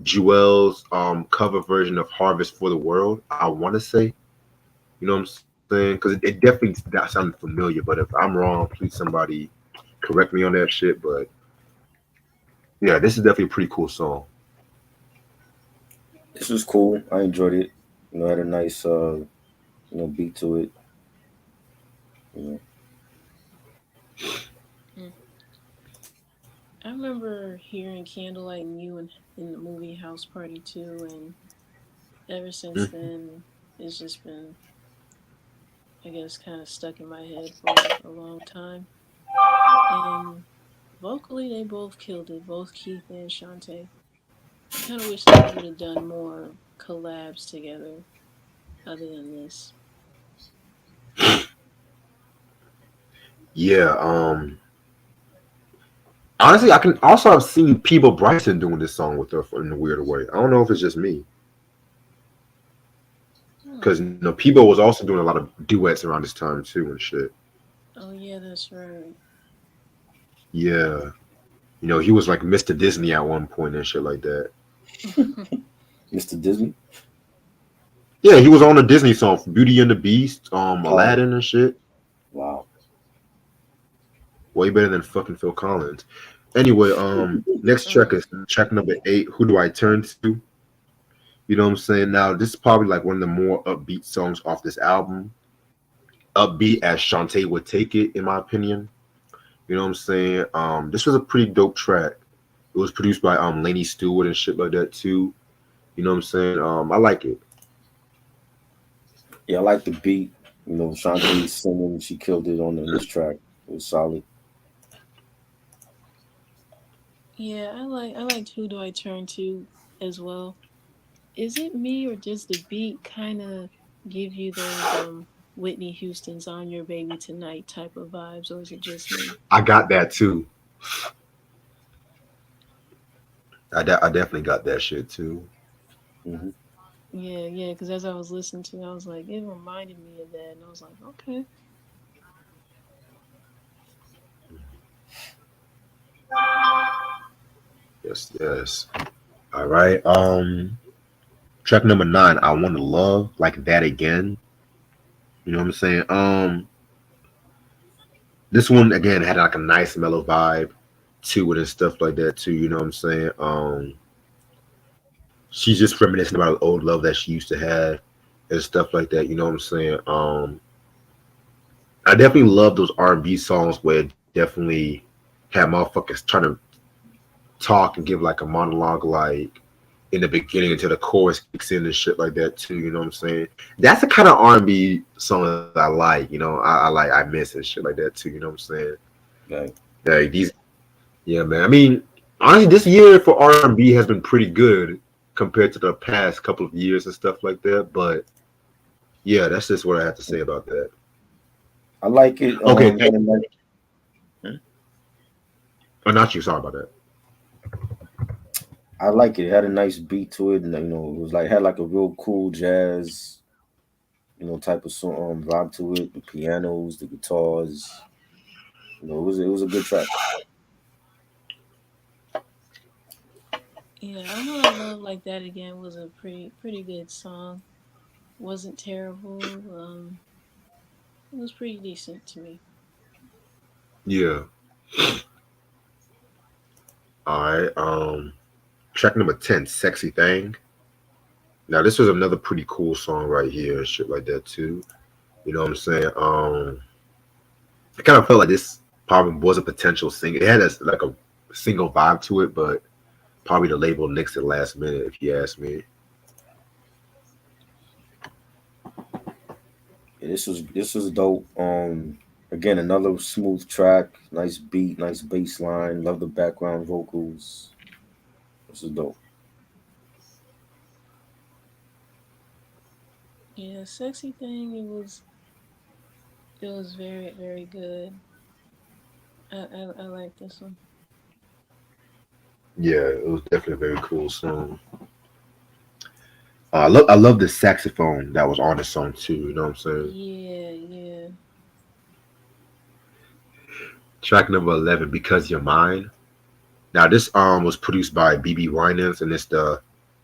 Jewel's cover version of "Harvest for the World." I want to say, you know what I'm saying? Because it definitely that sounded familiar. But if I'm wrong, please somebody correct me on that shit. But yeah, this is definitely a pretty cool song. This was cool. I enjoyed it. Had a nice beat to it. You know. Mm. I remember hearing "Candlelight and You" in the movie House Party 2, and ever since Mm. then, it's just been, I guess, kind of stuck in my head for a long time. And vocally, they both killed it, both Keith and Chante. I kind of wish they would have done more collabs together other than this. Yeah. Honestly, I can also have seen Peebo Bryson doing this song with her in a weird way. I don't know if it's just me Hmm. because Peebo was also doing a lot of duets around this time too and shit. Oh, yeah, that's right. Yeah. He was like Mr. Disney at one point and shit like that. Mr. Disney. Yeah, he was on a Disney song for Beauty and the Beast, Oh, Aladdin and shit. wow. Way better than fucking Phil Collins. Anyway, next track Mm. is track number 8. Who do I turn to? You know what I'm saying? Now, this is probably like one of the more upbeat songs off this album. Upbeat as Shantae would take it, in my opinion. You know what I'm saying? This was a pretty dope track. It was produced by Laney Stewart and shit like that too. You know what I'm saying? I like it. Yeah, I like the beat. Shantae singing, she killed it on this track. It was solid. Yeah, I liked "Who Do I Turn To" as well. Is it me, or does the beat kind of give you those Whitney Houston's "On Your Baby Tonight" type of vibes, or is it just me? I got that too. I definitely got that shit too. Hmm. Yeah, yeah, because as I was listening to it, I was like, it reminded me of that, and I was like, okay. Yes, yes. All right. Track number 9, I Want to Love Like That Again. You know what I'm saying? This one again had like a nice mellow vibe to it and stuff like that too. You know what I'm saying? She's just reminiscing about old love that she used to have and stuff like that. You know what I'm saying? I definitely love those R&B songs where it definitely have motherfuckers trying to talk and give like a monologue like in the beginning until the chorus kicks in and shit like that too. You know what I'm saying? That's the kind of R&B song that I like. I miss and shit like that too. You know what I'm saying? Right. Like these, yeah, man. I mean, honestly, this year for R&B has been pretty good compared to the past couple of years and stuff like that. But yeah, that's just what I have to say about that. I like it. Okay, Had a nice, hmm? oh, not you. Sorry about that. I like it. It had a nice beat to it, and it was like had like a real cool jazz, type of song vibe to it. The pianos, the guitars. It was a good track. Yeah, I Know I Love Like That Again was a pretty good song. Wasn't terrible. It was pretty decent to me. Yeah. All right. Track number 10, "Sexy Thing." Now this was another pretty cool song right here and shit like that too. You know what I'm saying? I kind of felt like this probably was a potential single. It had like a single vibe to it, but probably the label nixed it last minute, if you ask me. Yeah, this was dope. Again, another smooth track, nice beat, nice bass line. Love the background vocals. This is dope. Yeah, sexy thing. It was very good. I like this one. Yeah, it was definitely a very cool song. I love the saxophone that was on the song too. You know what I'm saying? Yeah, yeah. Track number 11, "Because You're Mine." Now this was produced by BB Winans, and it's the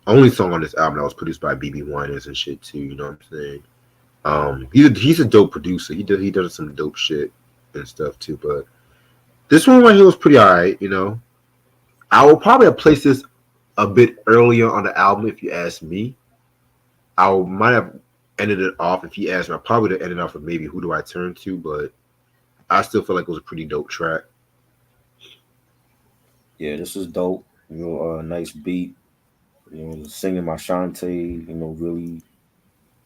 only song on this album that was produced by BB Winans and shit too. You know what I'm saying? He's a dope producer. He does some dope shit and stuff too. But this one right here was pretty alright. You know, I will probably have placed this a bit earlier on the album if you ask me. Might have ended it off if you asked me. I probably would have ended off with maybe "Who Do I Turn To," but I still feel like it was a pretty dope track. Yeah, this is dope. Nice beat. Singing my Chante. Really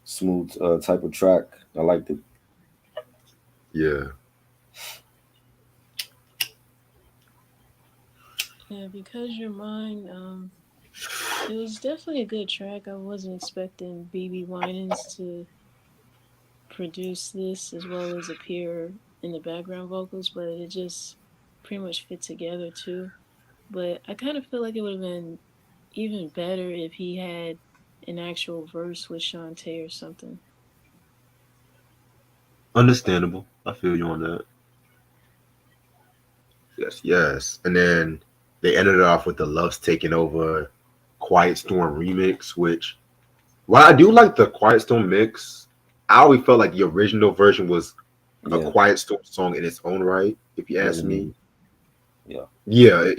smooth type of track. I liked it. Yeah, Yeah, because you're mine. It was definitely a good track. I wasn't expecting BB Winans to produce this as well as appear in the background vocals, but it just pretty much fit together too. But I kind of feel like it would have been even better if he had an actual verse with Shantae or something. understandable. I feel you on that. Yes, yes. And then they ended it off with the "Love's Taking Over" Quiet Storm remix, which while I do like the Quiet Storm mix, I always felt like the original version was a Yeah, Quiet Storm song in its own right, if you ask me. resonated. Yeah, Yeah,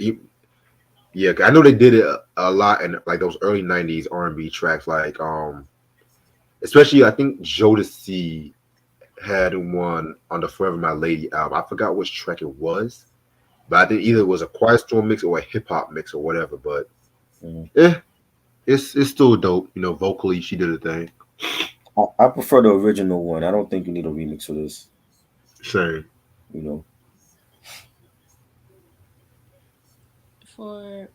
yeah. I know they did it a lot in like those early '90s R&B tracks, like especially I think Jodeci had one on the "Forever My Lady" album. I forgot which track it was, but I think either it was a Quiet Storm mix or a hip hop mix or whatever. But hmm eh, it's still dope. You know, vocally she did a thing. I prefer the original one. I don't think you need a remix for this. Same. You know, For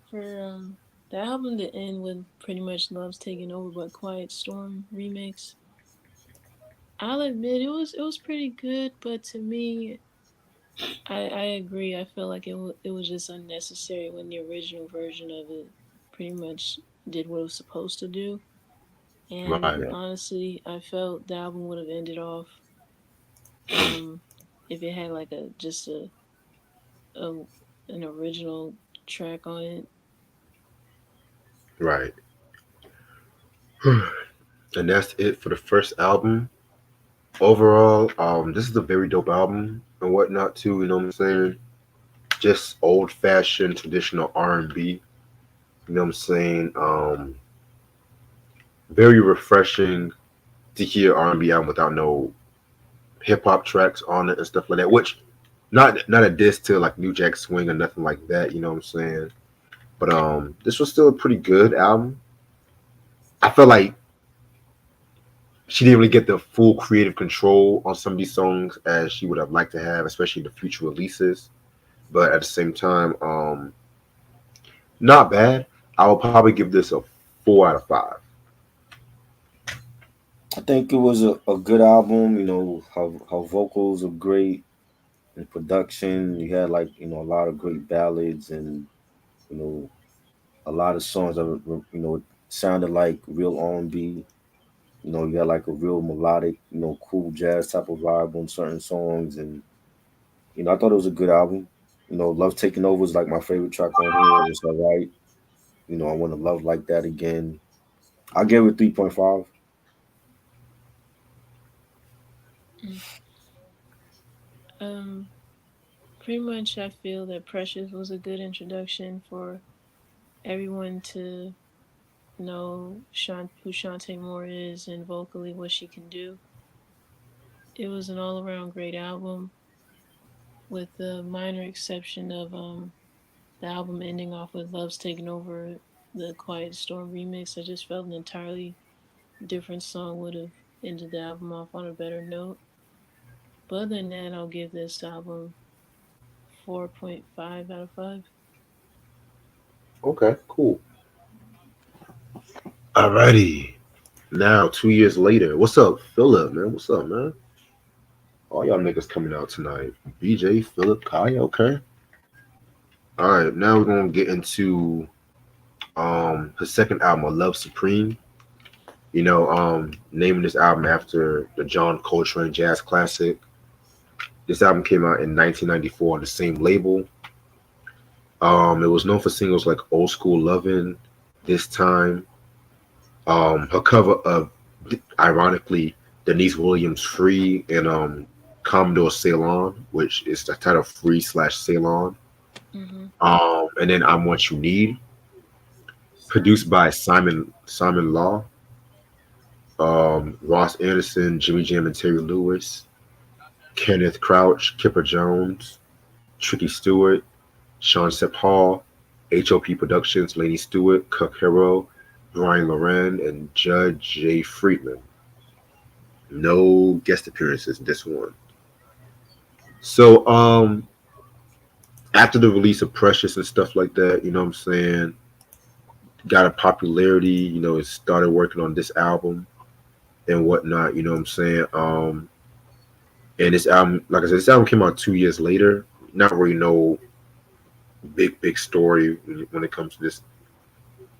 the album to end with pretty much Love's Taking Over but Quiet Storm remix, I'll admit it was pretty good, but to me, I agree. I feel like it was just unnecessary when the original version of it pretty much did what it was supposed to do. And Right. yeah. honestly, I felt the album would have ended off um if it had like a an original track on it. Right. And that's it for the first album. Overall, this is a very dope album and whatnot too. You know what I'm saying? Just old fashioned traditional R&B. You know what I'm saying? Very refreshing to hear R&B album without no hip hop tracks on it and stuff like that. Which not a diss to like New Jack Swing or nothing like that. You know what I'm saying? But this was still a pretty good album. I feel like she didn't really get the full creative control on some of these songs as she would have liked to have, especially the future releases. But at the same time, not bad. I will probably give this a 4 out of 5. I think it was a good album. How vocals are great and production. You had a lot of great ballads and you know a lot of songs that sounded like real R&B. You had like a real melodic, cool jazz type of vibe on certain songs, and I thought it was a good album. Love Taking Over is like my favorite track on here. It was all right. I want to love like that again. I gave it 3.5. Mm. Um, Pretty much I feel that Precious was a good introduction for everyone to know who Shantae Moore is and vocally what she can do. It was an all around great album, with the minor exception of the album ending off with Love's Taking Over, the Quiet Storm remix. I just felt an entirely different song would have ended the album off on a better note. But other than that, I'll give this album 4.5 out of 5. Okay, cool. Alrighty. Now, 2 years later, what's up, Philip, man? What's up, man? All y'all niggas coming out tonight. BJ, Philip, Kaya, okay. All right, now we're gonna get into his second album, Love Supreme. Naming this album after the John Coltrane jazz classic. This album came out in 1994 on the same label. It was known for singles like Old School Lovin', This Time, her cover of, ironically, Denise Williams' Free and Commodore Ceylon, which is the title Free/Ceylon. Mm-hmm. And then I'm What You Need, produced by Simon Law, Ross Anderson, Jimmy Jam and Terry Lewis, Kenneth Crouch, Kipper Jones, Tricky Stewart, Sean Sepp Hall, HOP Productions, Laney Stewart, Cook Hero, Brian Loren, and Judge J. Friedman. No guest appearances in this one. So, after the release of Precious and stuff like that, you know what I'm saying, got a popularity, it started working on this album and whatnot, you know what I'm saying? And this album, like I said, this album came out 2 years later. Not really no big story when it comes to this,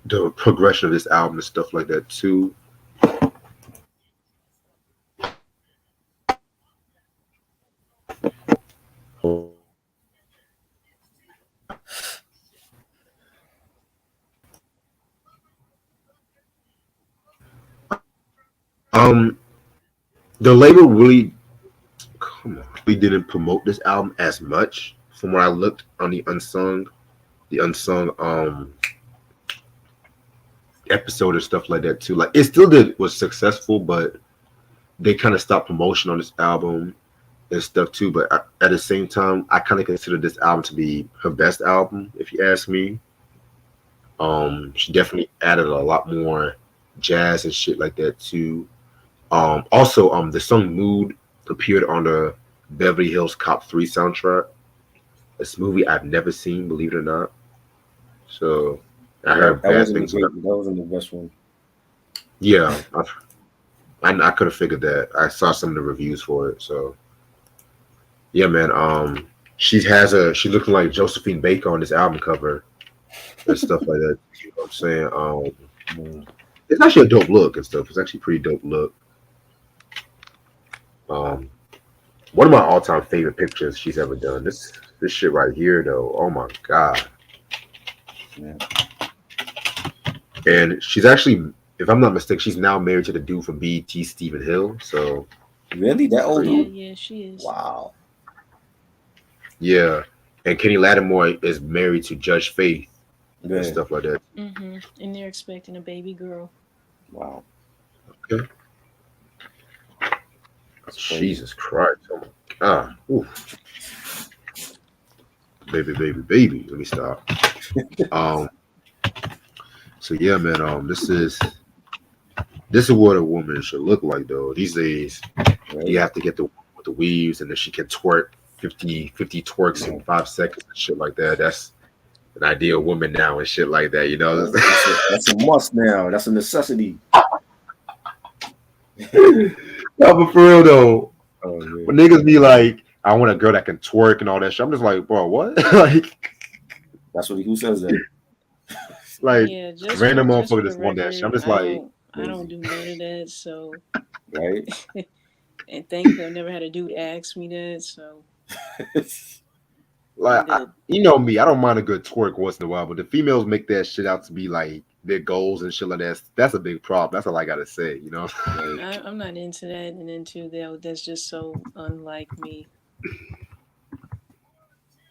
the progression of this album and stuff like that too. The label really, come on, we didn't promote this album as much. From what I looked on the unsung episode and stuff like that too. Like it still was successful, but they kind of stopped promotion on this album and stuff too. But at the same time, I kind of consider this album to be her best album, if you ask me. She definitely added a lot more jazz and shit like that too. Also, the song "Mood" appeared on the Beverly Hills Cop 3 soundtrack. This movie I've never seen, believe it or not. So I heard bad things. That wasn't the best one. Yeah, I could have figured that. I saw some of the reviews for it. So yeah, man. She's looking like Josephine Baker on this album cover and stuff like that. You know what I'm saying? It's actually a dope look and stuff. It's actually a pretty dope look. One of my all-time favorite pictures she's ever done. This shit right here, though. Oh my god. Yeah. And she's actually, if I'm not mistaken, she's now married to the dude from BET, Stephen Hill. So Really, that old dude? Yeah, she is. Wow. Yeah, and Kenny Lattimore is married to Judge Faith and stuff like that. Mm-hmm. And they're expecting a baby girl. Wow. Okay. Jesus Christ! Oh my god! Oof. Baby. Let me stop. So yeah, man. This is what a woman should look like, though. These days, you have to get with the weaves, and then she can twerk 50 twerks in 5 seconds and shit like that. That's an ideal woman now and shit like that. You know, that's a must now. That's a necessity. No, but for real though, when niggas be like, I want a girl that can twerk and all that shit, I'm just like, bro, what? Like, that's what who says that. Like, yeah, random motherfucker just want that shit. I'm just I don't do none of that, so right. And thankfully, I never had a dude ask me that, so. Like, you know me, I don't mind a good twerk once in a while, but the females make that shit out to be like their goals and shit like that. That's a big problem. That's all I gotta say, you know. I'm not into that and into that. That's just so unlike me.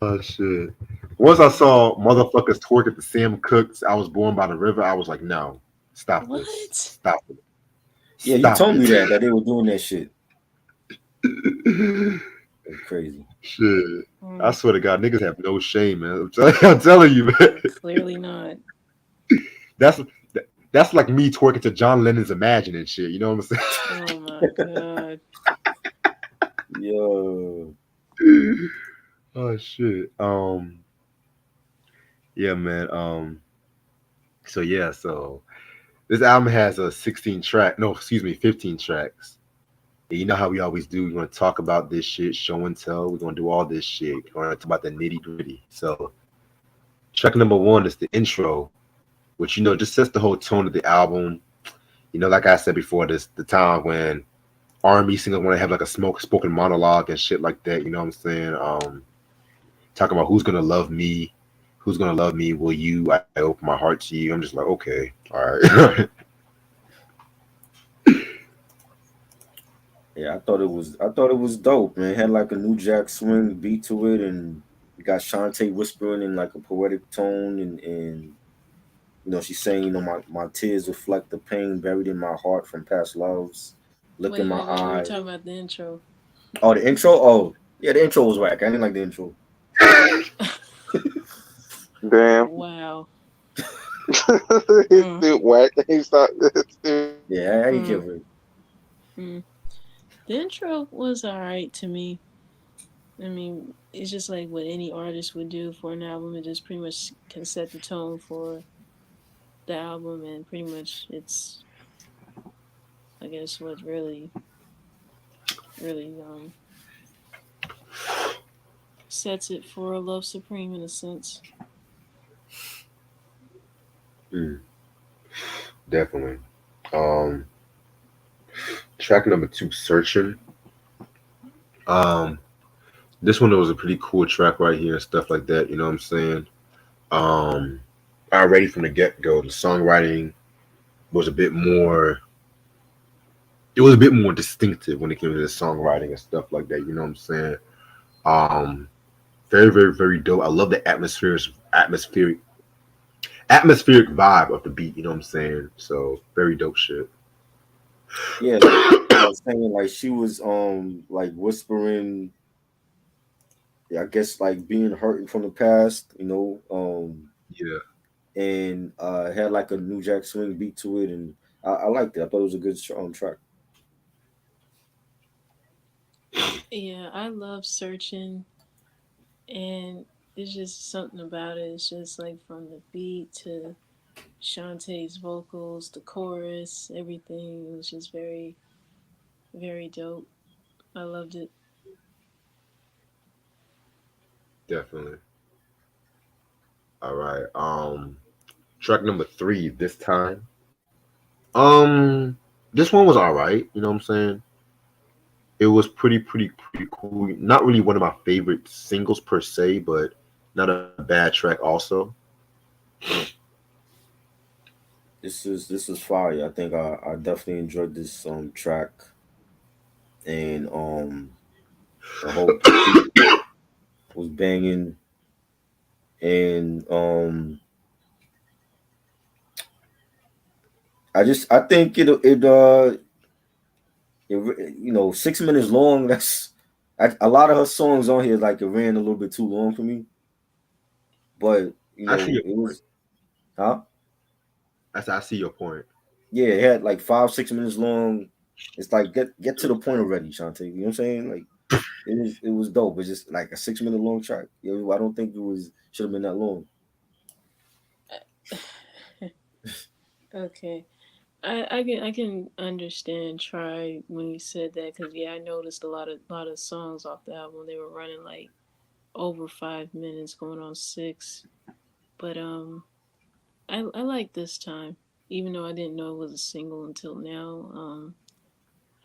Oh shit! Once I saw motherfuckers twerk at the Sam Cooke's "I Was Born by the River," I was like, no, stop what? this, stop it. Yeah, you told me that they were doing that shit. It's crazy. Shit. I swear to God, niggas have no shame, man. I'm telling you, man. Clearly not. That's like me twerking to John Lennon's "Imagine" and shit. You know what I'm saying? Oh my god. Yo, Oh shit. Yeah, man. So yeah, so this album has a 16 track, no, excuse me, 15 tracks. And you know how we always do. We're gonna talk about this shit, show and tell. We're gonna do all this shit. We're gonna talk about the nitty gritty. So track number one is the intro, which just sets the whole tone of the album. Like I said before, this the time when R&B singers want to have like a spoken monologue and shit like that. You know what I'm saying? Talking about who's gonna love me, will you? I open my heart to you. I'm just like, okay, all right. yeah, I thought it was dope, man. It had like a New Jack Swing beat to it, and you got Chante whispering in like a poetic tone, and she's saying, my tears reflect the pain buried in my heart from past loves. Look in Wait, my wait, wait. You're eye. talking about the intro. Oh, the intro. Oh, yeah, the intro was whack. I didn't like the intro. Damn. Wow. It's Mm, still whack. He stop. It's still whack. Yeah, I didn't mm, give it. mm. The intro was alright to me. I mean, it's just like what any artist would do for an album. It just pretty much can set the tone for the album, and pretty much it's, I guess, what really sets it for Love Supreme in a sense. Mm, definitely. Um, track number two, searching. Um, this one was a pretty cool track right here and stuff like that. You know what I'm saying? Um, Already from the get go, the songwriting was a bit more. It was a bit more distinctive when it came to the songwriting and stuff like that. You know what I'm saying? Um, Very, very, very dope. I love the atmospheric vibe of the beat. You know what I'm saying? So very dope shit. Yeah, like I was saying, like she was like whispering. Yeah, I guess like being hurting from the past, Yeah, and had like a New Jack Swing beat to it, and I liked it. I thought it was a good track. Yeah, I love Searching, and it's just something about it. It's just like from the beat to Shantae's vocals, the chorus, everything. It was just very, very dope. I loved it. definitely. All right. Track number three this time. This one was all right. You know what I'm saying? It was pretty cool. Not really one of my favorite singles per se, but not a bad track also. This is fire. I think I definitely enjoyed this track, and the whole beat was banging, and I think it 6 minutes long. A lot of her songs on here, like, it ran a little bit too long for me, but I see your it point. was, huh? I see your point. Yeah, it had like 5 6 minutes long. It's like, get to the point already, Shantae. You know what I'm saying? Like, it was dope. It's just like a 6 minute long track. I don't think it was should have been that long. Okay. I can understand Try when you said that, because yeah, I noticed a lot of songs off the album, they were running like over 5 minutes, going on six. But I like this time, even though I didn't know it was a single until now.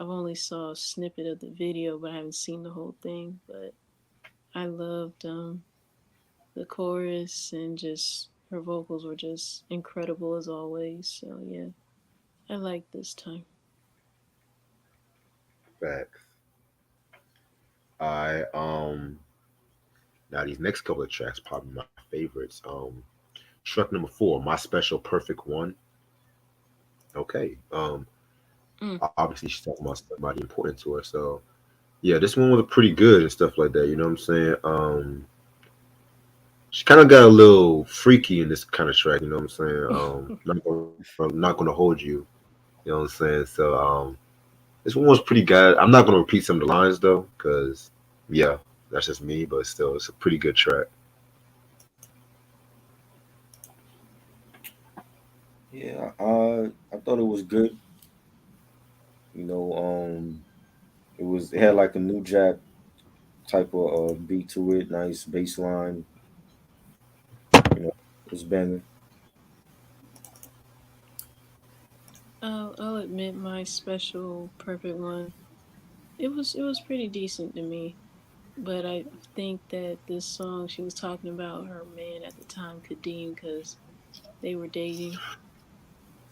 I've only saw a snippet of the video, but I haven't seen the whole thing. But I loved the chorus, and just her vocals were just incredible as always. So yeah, I like this time. Facts. I Now these next couple of tracks probably my favorites. Track number four, My Special Perfect One. Okay. Mm. Obviously she's talking about somebody important to her. So yeah, this one was pretty good and stuff like that. You know what I'm saying? She kind of got a little freaky in this kind of track. You know what I'm saying? Not gonna hold you. You know what I'm saying? So This one was pretty good. I'm not gonna repeat some of the lines though, because yeah, that's just me. But still, it's a pretty good track. Yeah, I thought it was good. You know, it had like a new jack type of beat to it, nice bass line. You know, it's banging. I'll admit my special perfect one. It was pretty decent to me, but I think that this song she was talking about her man at the time, Kadeem, because they were dating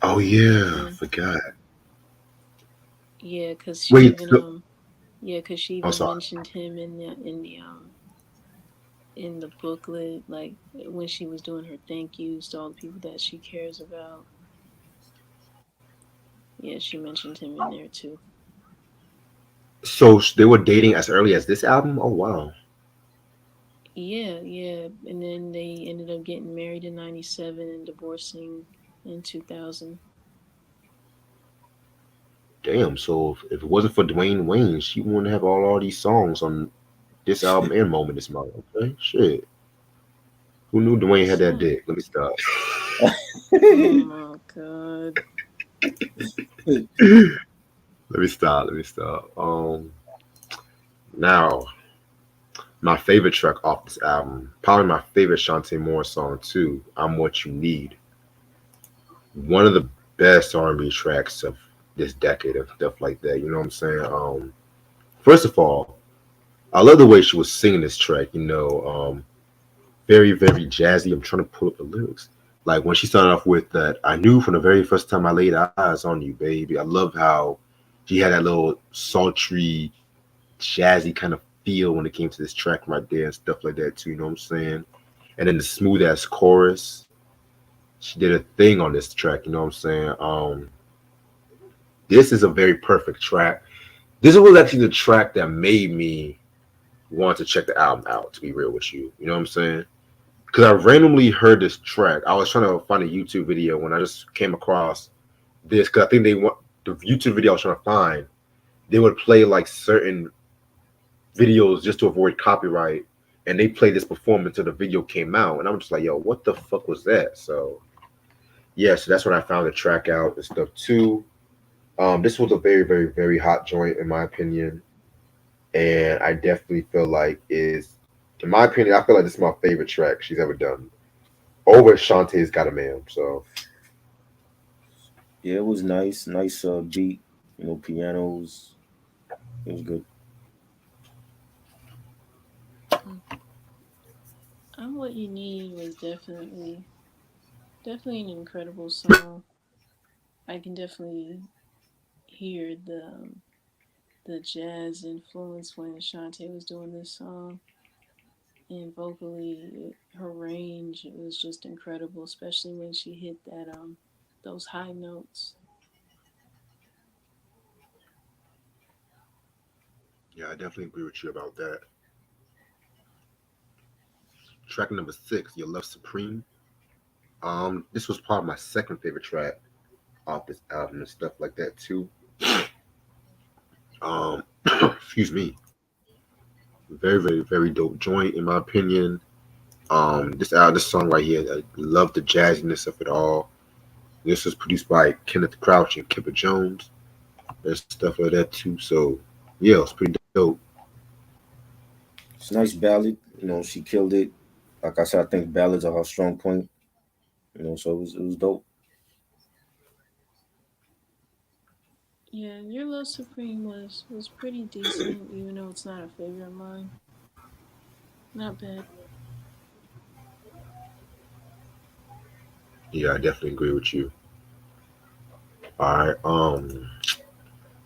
Oh back yeah, I then. forgot. Yeah, cause she Wait, even no, yeah, cause she I'm even sorry. mentioned him in the booklet, like when she was doing her thank yous to all the people that she cares about. Yeah, she mentioned him in there too. So they were dating as early as this album. Oh wow, Yeah, yeah, and then they ended up getting married in '97 and divorcing in 2000. damn. So if it wasn't for Dwayne Wayne, she wouldn't have all these songs on this album and Moment this month. Okay, shit. Who knew Dwayne had that Stop. dick? Let me stop. Oh my god. Let me stop. Let me stop. Now my favorite track off this album, probably my favorite Chante Moore song too. I'm What You Need. One of the best R&B tracks of this decade and stuff like that. You know what I'm saying? First of all, I love the way she was singing this track. Very very jazzy. I'm trying to pull up the lyrics. Like when she started off with that, I knew from the very first time I laid eyes on you, baby. I love how she had that little sultry, jazzy kind of feel when it came to this track right there and stuff like that too. You know what I'm saying? And then the smooth ass chorus. She did a thing on this track. You know what I'm saying? This is a very perfect track. This was actually the track that made me want to check the album out. To be real with you, you know what I'm saying? Because I randomly heard this track. I was trying to find a YouTube video when I just came across this. Because I think they want the YouTube video I was trying to find. They would play like certain videos just to avoid copyright, and they played this performance until the video came out, and I'm just like, yo, what the fuck was that? So yeah, so that's when I found the track out and stuff too. This was a very, very, very hot joint in my opinion, and I definitely feel like in my opinion, I feel like this is my favorite track she's ever done. Over Shantae's Got a Man. So Yeah, it was nice, nice beat. You know, pianos. It was good. Mm. I'm What You Need was definitely an incredible song. I can definitely hear the jazz influence when Shantae was doing this song. And vocally, her range was just incredible, especially when she hit that those high notes. yeah, I definitely agree with you about that. Track number six, Your Love Supreme. This was probably my second favorite track off this album and stuff like that too. Excuse me. Very, very, very dope joint in my opinion. This song right here, I love the jazziness of it all. This was produced by Kenneth Crouch and Kipper Jones and stuff like that too. So yeah, it's pretty dope. It's a nice ballad. You know, she killed it. Like I said, I think ballads are her strong point. You know, so it was dope. Yeah, Your Love Supreme was pretty decent, even though it's not a favorite of mine. Not bad. Yeah, I definitely agree with you. All right.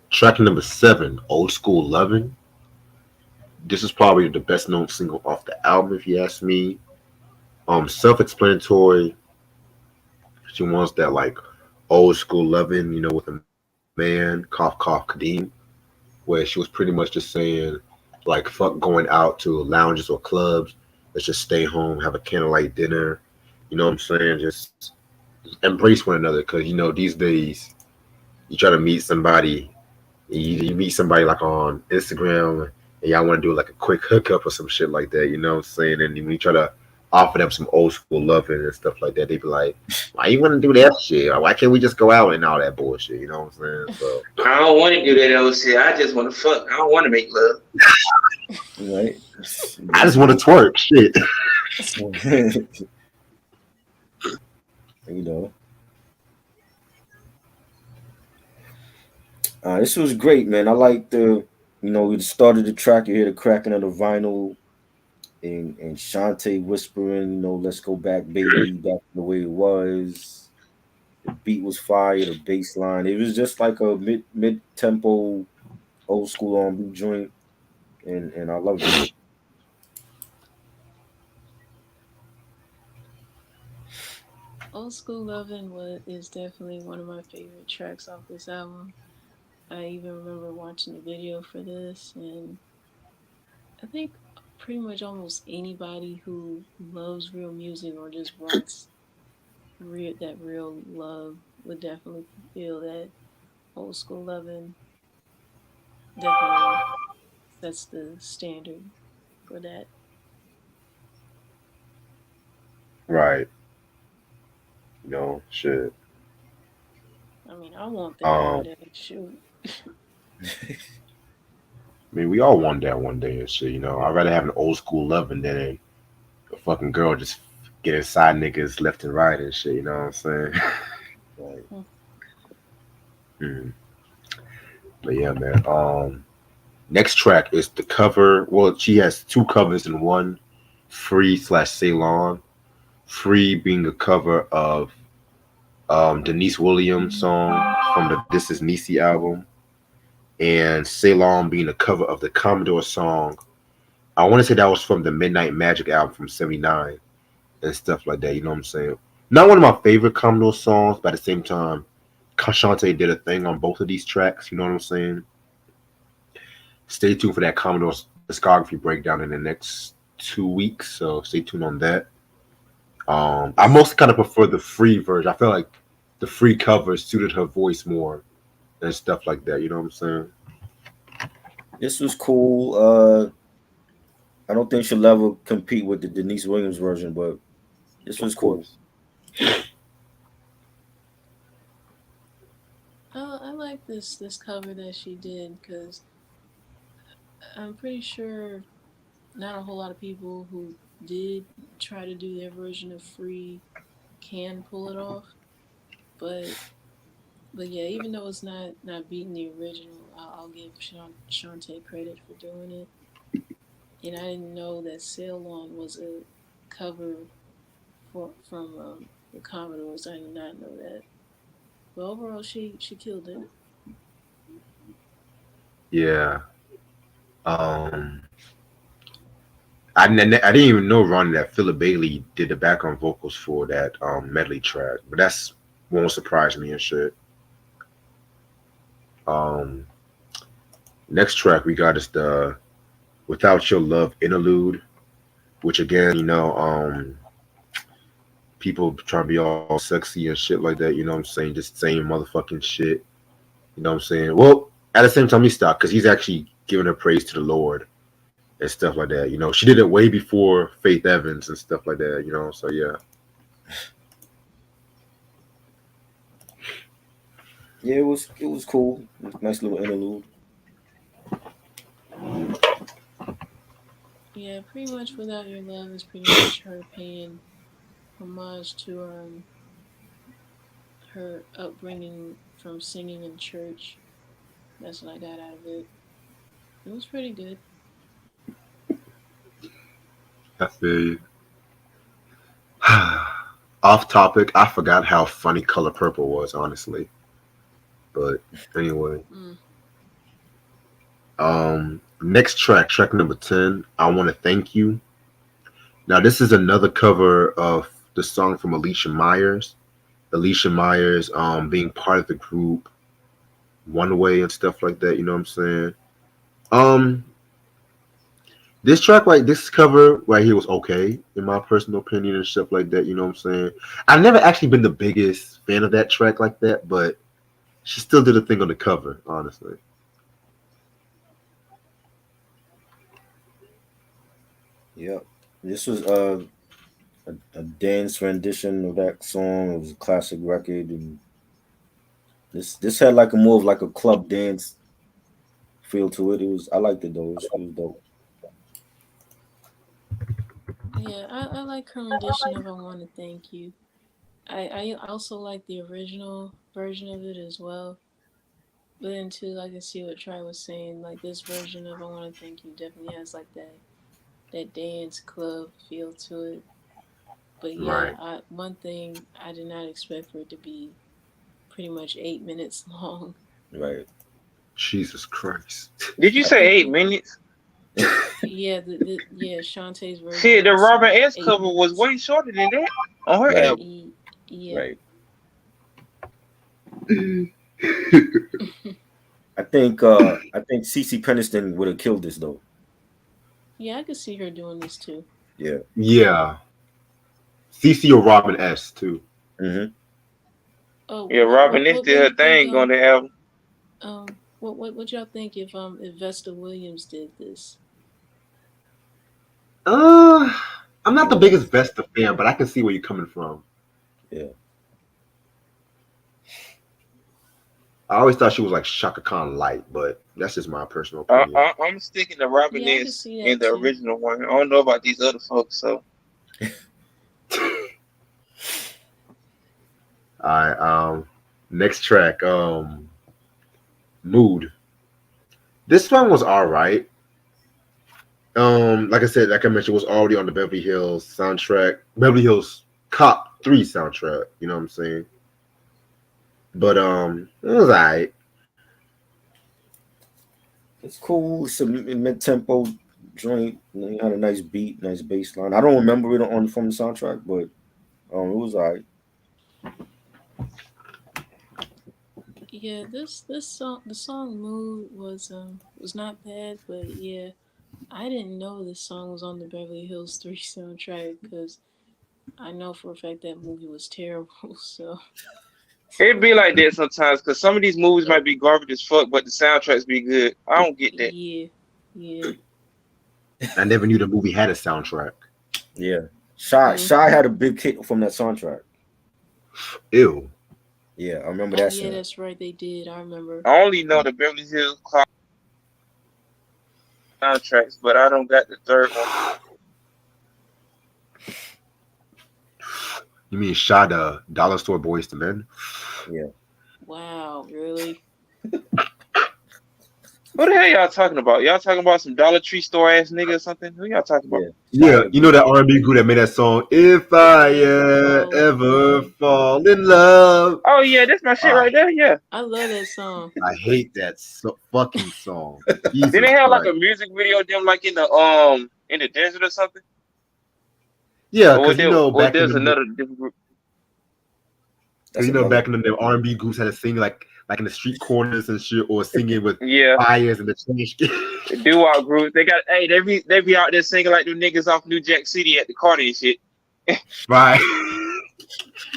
Track number seven, Old School Lovin'. This is probably the best known single off the album, if you ask me. Self-explanatory. She wants that like old school loving, with a man, cough cough Kadeem, where she was pretty much just saying, like, fuck going out to lounges or clubs. Let's just stay home, have a candlelight dinner. You know what I'm saying? Just embrace one another, because these days you try to meet somebody You meet somebody like on Instagram and y'all want to do like a quick hookup or some shit like that, you know what I'm saying? And when you try to offer them some old school loving and stuff like that, they be like, why you want to do that shit? Why can't we just go out and all that bullshit? You know what I'm saying? So I don't want to do that old shit. I just want to fuck. I don't want to make love. Right? I just want to twerk. Shit. you know, this was great, man. I like we started the track. You hear the cracking of the vinyl and Chante whispering, let's go back, baby, back to the way it was. The beat was fire, the bass line. It was just like a mid tempo, old school R&B joint, and I loved it. Old School Lovin' is definitely one of my favorite tracks off this album. I even remember watching the video for this, and I think pretty much almost anybody who loves real music or just wants that real love would definitely feel that Old School Lovin' definitely sets the standard for that. Right. Shit. I mean, I want that one Um, day. Shoot. I mean, we all want that one day and shit, I'd rather have an old school loving than a fucking girl just getting side niggas left and right and shit, you know what I'm saying? Right. Hmm. But yeah, man. Next track is the cover. Well, she has two covers in one. Free slash Ceylon. Free being a cover of Denise Williams' song from the This Is Nisi album, and Ceylon being a cover of the Commodore song. I want to say that was from the Midnight Magic album from '79 and stuff like that. You know what I'm saying? Not one of my favorite Commodore songs, but at the same time, Chante did a thing on both of these tracks. You know what I'm saying? Stay tuned for that Commodore discography breakdown in the next 2 weeks. So stay tuned on that. I mostly kind of prefer the free version. I feel like the free cover suited her voice more and stuff like that. You know what I'm saying? This was cool. I don't think she'll ever compete with the Denise Williams version, but this Of was cool. course. I like this cover that she did because I'm pretty sure not a whole lot of people who did try to do their version of Free can pull it off. But yeah, even though it's not beating the original, I'll give Shantae credit for doing it. And I didn't know that Sail On was a cover from the Commodores. I did not know that. But overall, she killed it. Yeah. Um, I didn't even know, Ronnie, that Philip Bailey did the background vocals for that medley track, but that's won't surprise me and shit. Um, Next track we got is the Without Your Love interlude, which again, people trying to be all sexy and shit like that. You know what I'm saying? Just saying motherfucking shit. You know what I'm saying? Well, at the same time, he stopped because he's actually giving her praise to the Lord and stuff like that. She did it way before Faith Evans and stuff like that. So yeah. Yeah, it was cool. It was a nice little interlude. Yeah, pretty much Without Your Love is pretty much her paying homage to her upbringing from singing in church. That's what I got out of it. It was pretty good. I feel you. Off topic, I forgot how funny Color Purple was, honestly. But anyway, Mm. next track number 10. I Want to Thank You. Now, this is another cover of the song from Alicia Myers. Alicia Myers, being part of the group One Way and stuff like that. You know what I'm saying? Um, this track, like this cover right here, was okay in my personal opinion and stuff like that. You know what I'm saying? I've never actually been the biggest fan of that track like that, but she still did a thing on the cover, honestly. Yep. This was a dance rendition of that song. It was a classic record, and this had like a more of like a club dance feel to it. It was I liked it though. It was dope. Yeah, I like her rendition of "I Want to Thank You." I also like the original version of it as well. But then too, I can see what Trey was saying. Like this version of "I Want to Thank You" definitely has like that dance club feel to it. But yeah, Right. one thing I did not expect for it to be pretty much 8 minutes long. Right. Jesus Christ. Did you I, say 8 minutes? Yeah, yeah, Shantae's version Shit, of the the Robin song, S eight cover was minutes. way shorter than that on her right. album. Yeah. Right. I think CC Peniston would have killed this though. Yeah, I could see her doing this too. Yeah. Yeah. CC or Robin S too. Hmm. Oh, Yeah, Robin S what did do her you think? thing on the album. What y'all think if Vesta Williams did this? Uh, I'm not the Yeah. biggest Vesta fan, but I can see where you're coming from. Yeah. I always thought she was like Shaka Khan light, but that's just my personal opinion. I'm sticking to Robin Yeah, I could S see in that the too. original one. I don't know about these other folks, so Alright, next track, Mood. This song was alright. Like I said, like I mentioned, was already on the Beverly Hills soundtrack, Beverly Hills Cop 3 soundtrack, you know what I'm saying? But it was alright. It's cool. It's a mid tempo joint. It had a nice beat, nice bass line. I don't remember it on from the soundtrack, but it was alright. Yeah, this song, the song "Mood" was not bad, but yeah, I didn't know this song was on the Beverly Hills 3 soundtrack because I know for a fact that movie was terrible. So it be like that sometimes. Cause some of these movies might be garbage as fuck, but the soundtracks be good. I don't get that. yeah, yeah. I never knew the movie had a soundtrack. Yeah. Shy Mm-hmm. had a big hit from that soundtrack. Ew. Yeah, I remember Oh that yeah, scene. that's right. They did. I remember. I only know the Beverly Hills Cop soundtracks, but I don't got the third one. You mean Shada, Dollar Store Boys to Men? Yeah. Wow, really? What the hell y'all talking about? Y'all talking about some Dollar Tree store ass nigga or something? Who y'all talking about? Yeah. Shy Yeah, had a you know big that R&B group that made that song, If If I I ever fall in Ever love, Fall in Love. Oh yeah, that's my shit I, right there. Yeah. I love that song. I hate that fucking song. Did Jesus they have like Christ. a music video of them like in the desert or something? Yeah, Or was because there or back in there's the another different group? That's another. back in the R&B groups had to sing like in the street corners and shit, or singing with Yeah. fires and the change. The doo-wop group. They got hey, they be out there singing like them niggas off New Jack City at the Carter and shit. Right.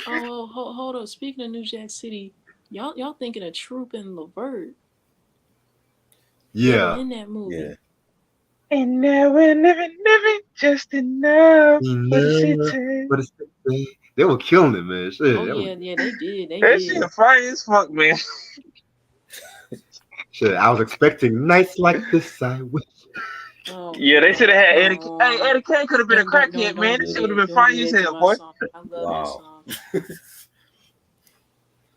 Oh, hold up. Speaking of New Jack City, y'all thinking of Troop and Levert? They were Yeah. in that Yeah. movie. And now we're living just enough for the Enough city. for the they were killing it, man. Shit, Oh yeah, yeah, they did. They That shit did. fire as fuck, man. shit. I was expecting nights like this. I wish. Oh Yeah, they should man, have had come Eddie. Hey, on. Eddie Kane could have been a crackhead, man. That Don't shit do would have that. been Don't fire do as that to hell, my boy. song. I love that Wow. song.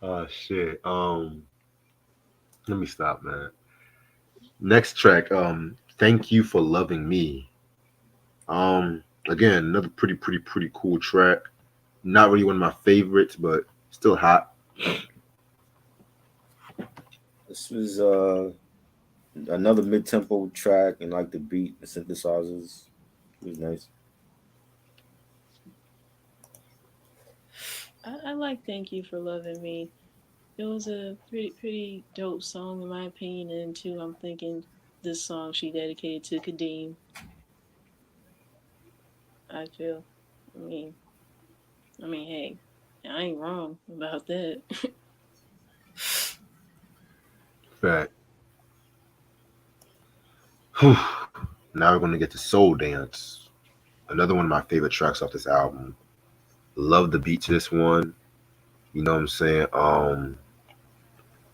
Oh shit. Let me stop, man. Next track. Thank you for loving me. Again, another pretty cool track. Not really one of my favorites, but still hot. This was another mid tempo track and like the beat, the synthesizers. It was nice. I like "Thank You for Loving Me." It was a pretty dope song in my opinion. And too, I'm thinking this song she dedicated to Kadeem. I feel. I mean, hey, I ain't wrong about that. Fact. Whew. Now we're gonna get to Soul Dance. Another one of my favorite tracks off this album. Love the beat to this one. You know what I'm saying?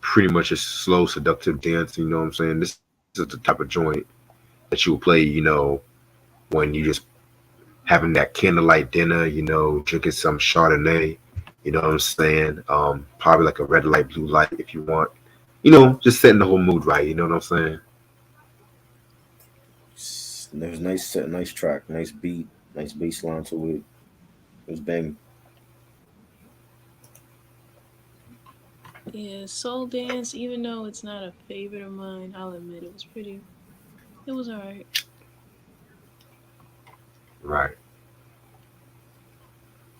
Pretty much a slow, seductive dance. You know what I'm saying? This is the type of joint that you will play. When you just having that candlelight dinner. Drinking some Chardonnay. You know what I'm saying? Probably like a red light, blue light if you want. Just setting the whole mood right. You know what I'm saying? There's nice track, nice beat, nice bass line to it. It was banging. Yeah, Soul Dance, even though it's not a favorite of mine, I'll admit it was pretty. It was alright. Right.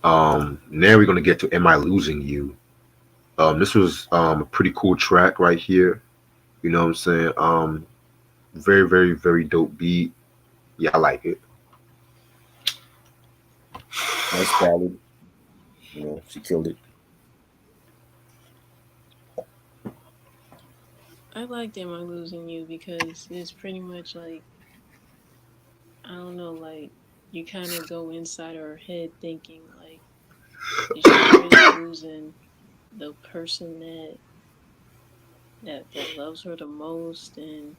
Now we're gonna get to "Am I Losing You?" This was a pretty cool track right here. You know what I'm saying? Very, very, very dope beat. Yeah, I like it. Nice ballad. She killed it. I liked Am I Losing You because it's pretty much like, I don't know, like, you kind of go inside her head thinking, like, is she really losing the person that loves her the most? And,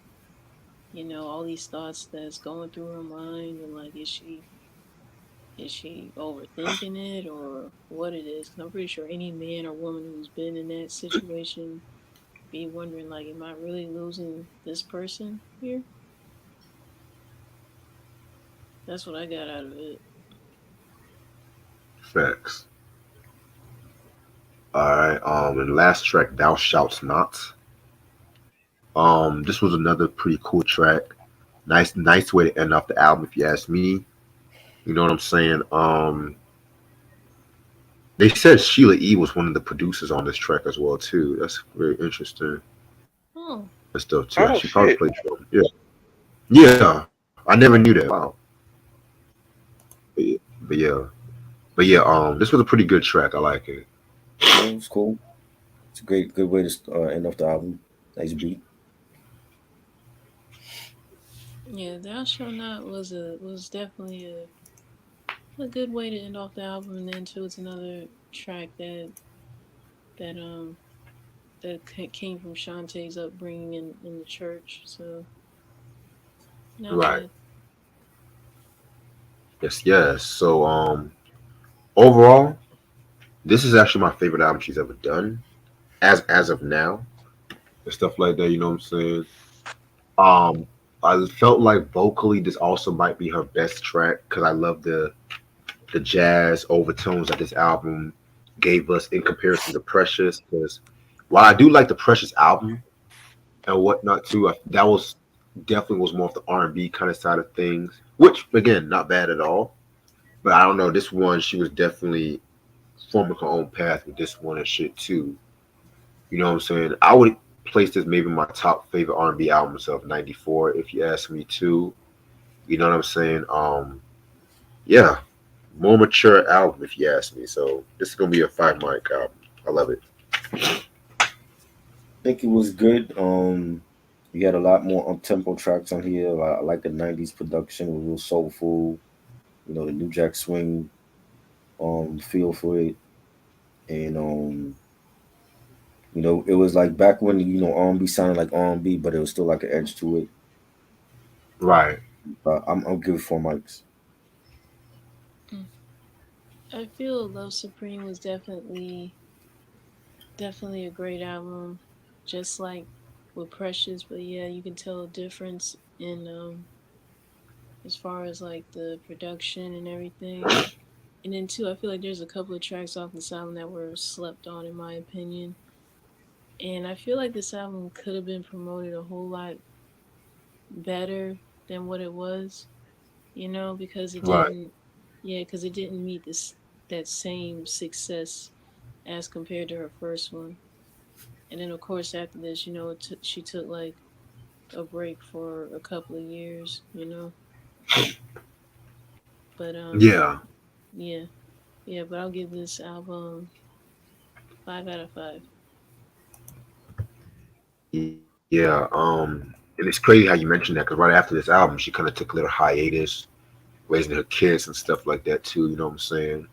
all these thoughts that's going through her mind, and like, is she overthinking it or what it is? Because I'm pretty sure any man or woman who's been in that situation be wondering, like, am I really losing this person here? That's what I got out of it. Facts. All right. And last track, "Thou Shalt Not." This was another pretty cool track. Nice, nice way to end off the album, if you ask me. You know what I'm saying? They said Sheila E was one of the producers on this track as well too. That's very interesting Oh, and stuff too. Oh She probably shit. played drum. Yeah, yeah. I never knew that. Wow. But yeah. This was a pretty good track. I like it. Yeah, it was cool. It's a good way to end off the album. Nice beat. yeah, Thou Shall Not was definitely a good way to end off the album, and then too, it's another track that came from Shantae's upbringing in the church, so not Right. bad. Yes. Yes. So overall, this is actually my favorite album she's ever done, as of now, and stuff like that. You know what I'm saying? Um, I felt like vocally, this also might be her best track because I love the jazz overtones that this album gave us in comparison to Precious. Because while I do like the Precious album and whatnot too, that was definitely was more of the R&B kind of side of things, which again, not bad at all. But I don't know, this one she was definitely forming her own path with this one and shit too. You know what I'm saying? I would place this maybe my top favorite R&B albums of '94 if you ask me too. You know what I'm saying? Yeah, more mature album if you ask me. So this is gonna be a 5 mic album. I love it. I think it was good. You had a lot more up tempo tracks on here. I like the '90s production. It was real soulful. The New Jack Swing feel for it, and it was like back when R&B sounded like R&B, but it was still like an edge to it. Right. I'm good for mics. Mm. I feel Love Supreme was definitely a great album, just like with Precious. But yeah, you can tell a difference in as far as like the production and everything. And then too, I feel like there's a couple of tracks off this album that were slept on, in my opinion. And I feel like this album could have been promoted a whole lot better than what it was, because it Right. didn't. Yeah, because it didn't meet this that same success as compared to her first one. And then of course after this, she took like a break for a couple of years. But Yeah. yeah, yeah. But I'll give this album 5 out of 5. Yeah. And it's crazy how you mentioned that because right after this album, she kind of took a little hiatus. raising her kids and stuff like that too. You know what I'm saying?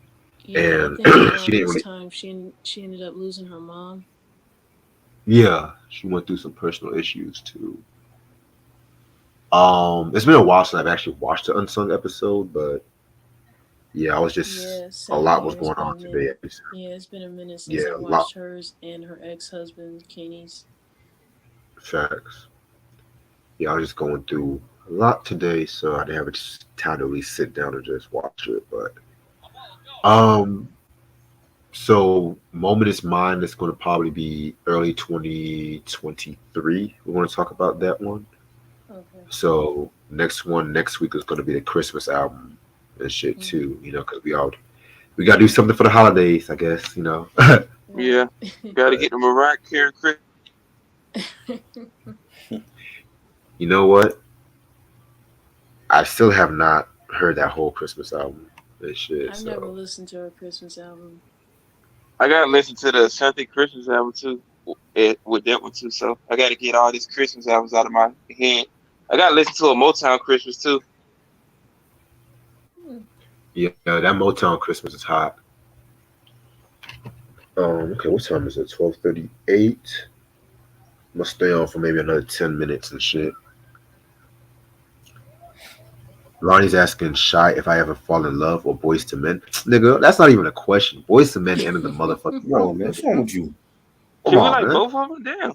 Yeah, I And think she around didn't this really. time she ended up losing her mom. Yeah, she went through some personal issues too. It's been a while since I've actually watched the unsung episode, but yeah, I was just Yeah, a same lot was here. It's going been a on today. minute. Yeah, it's been a minute Yeah, since I a lot watched hers and her ex-husband Kenny's. facts. Yeah, I was just going through a lot today, so I didn't have time to really sit down and just watch it. But um, so moment is mine. That's going to probably be early 2023. We want to talk about that one. Okay. So next one next week is going to be the Christmas album and shit Mhm. too. You know, because we got to do something for the holidays, I guess. You know. Right. Yeah. Got to get the Mariah Carey Christmas. You know what? I still have not heard that whole Christmas album and shit. I've never So listened to her Christmas album. I got to listen to the Chante Christmas album too. With that one too. So I got to get all these Christmas albums out of my head. I got to listen to a Motown Christmas too. Hmm. yeah, that Motown Christmas is hot. Okay, what time is it? 12:38. Must stay on for maybe another 10 minutes and shit. Ronnie's asking Shy if I ever fall in love or Boys to Men. Nigga, that's not even a question. Boys to Men ended the motherfucking Bro, world, man, what's nigga. wrong with you? Come Should we on, like man. both of them? Damn.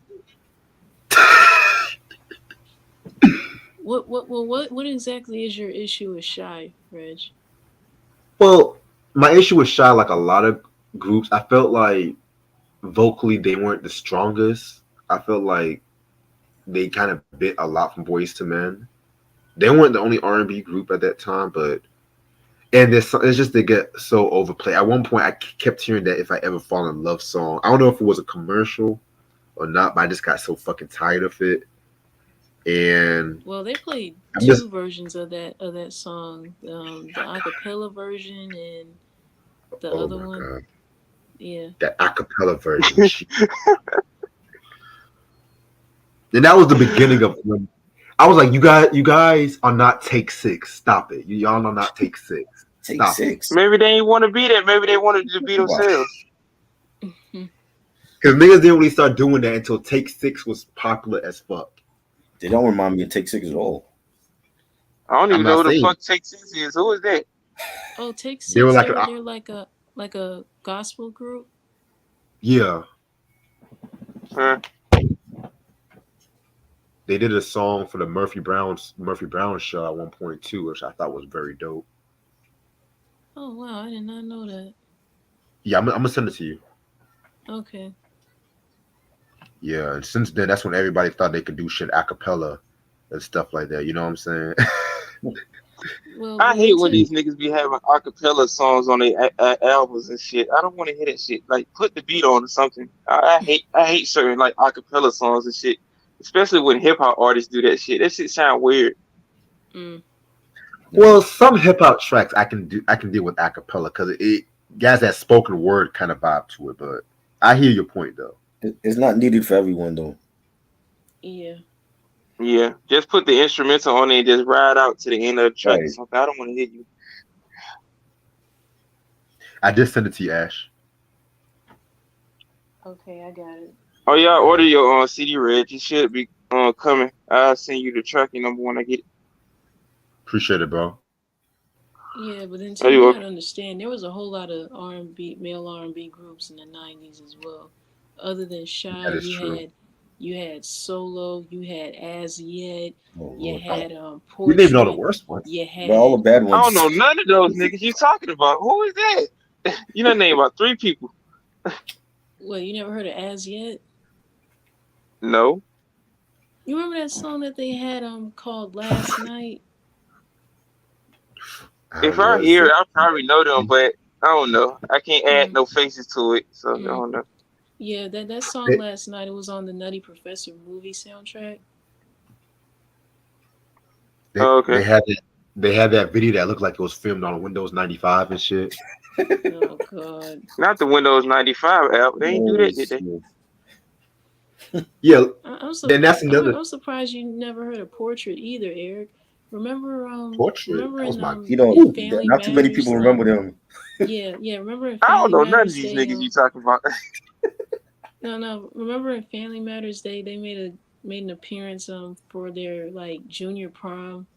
What exactly is your issue with Shy, Reg? Well, my issue with Shy, like a lot of groups, I felt like vocally they weren't the strongest. I felt like they kind of bit a lot from Boys to Men. They weren't the only R&B group at that time, but it's just they get so overplayed. At one point, I kept hearing that "If I Ever Fall in Love" song. I don't know if it was a commercial or not, but I just got so fucking tired of it. And Well, they played I'm just, two versions of that song, the acapella version and the oh other my one. god, Yeah. that acapella version. And that was the beginning of when I was like, you guys are not Take Six. Stop it. Y'all are not Take Six. Take Stop it. six. Maybe they ain't want to be that. Maybe they wanted to be Wow. themselves. Because niggas didn't really start doing that until Take Six was popular as fuck. They don't remind me of Take Six at all. I don't I'm even know not who the saying fuck Take Six is. Who is that? Oh, Take they were Six. like, They're like a gospel group. yeah, Huh? they did a song for the Murphy Brown show at one point too, which I thought was very dope. Oh wow, I did not know that. Yeah, I'm gonna send it to you. Okay. Yeah, and since then, that's when everybody thought they could do shit a cappella and stuff like that. You know what I'm saying? I Well, hate when to these niggas be having acapella songs on their albums and shit. I don't want to hear that shit. Like, put the beat on or something. I hate certain like acapella songs and shit, especially when hip hop artists do that shit. That shit sound weird. mm, Well, some hip hop tracks I can deal with a cappella because it has that spoken word kind of vibe to it. But I hear your point though. It's not needed for everyone though. yeah. Yeah, just put the instrumental on it and just ride out to the end of the track or Right. something. I don't want to hear you. I just sent it to you, Ash. Okay, I got it. Oh yeah, order your CD Red. It should be coming. I'll send you the tracking number when I get it. Appreciate it, bro. Yeah, but then Are too, you you welcome? gotta understand there was a whole lot of male R&B groups in the '90s as well. Other than Shy, That is true. you had Solo, you had As Yet, Oh you Lord. had You named all the Portrait, worst ones. you But all the had bad I don't ones. know none of those niggas you talking about. Who is that? You done name about three people. well, you never heard of As Yet? No. You remember that song that they had called Last Night? If I Was hear it? it, I probably know them, but I don't know. I can't add Mm, no faces to it, so I mm. don't know. Yeah, that song They, Last Night, it was on the Nutty Professor movie soundtrack. Oh, they okay. had that video that looked like it was filmed on Windows 95 and shit. Oh God. Not the Windows 95 app. They ain't do Oh that, did they? shit. Yeah, I, I'm so then that's another. I'm surprised you never heard of Portrait either, Eric. Portrait. remember That was my. in Ooh. Family Not too many people Matters, remember them. yeah, remember in I don't Family know none of Matters these they niggas you talking about. no, remember in Family Matters they made an appearance for their like junior prom.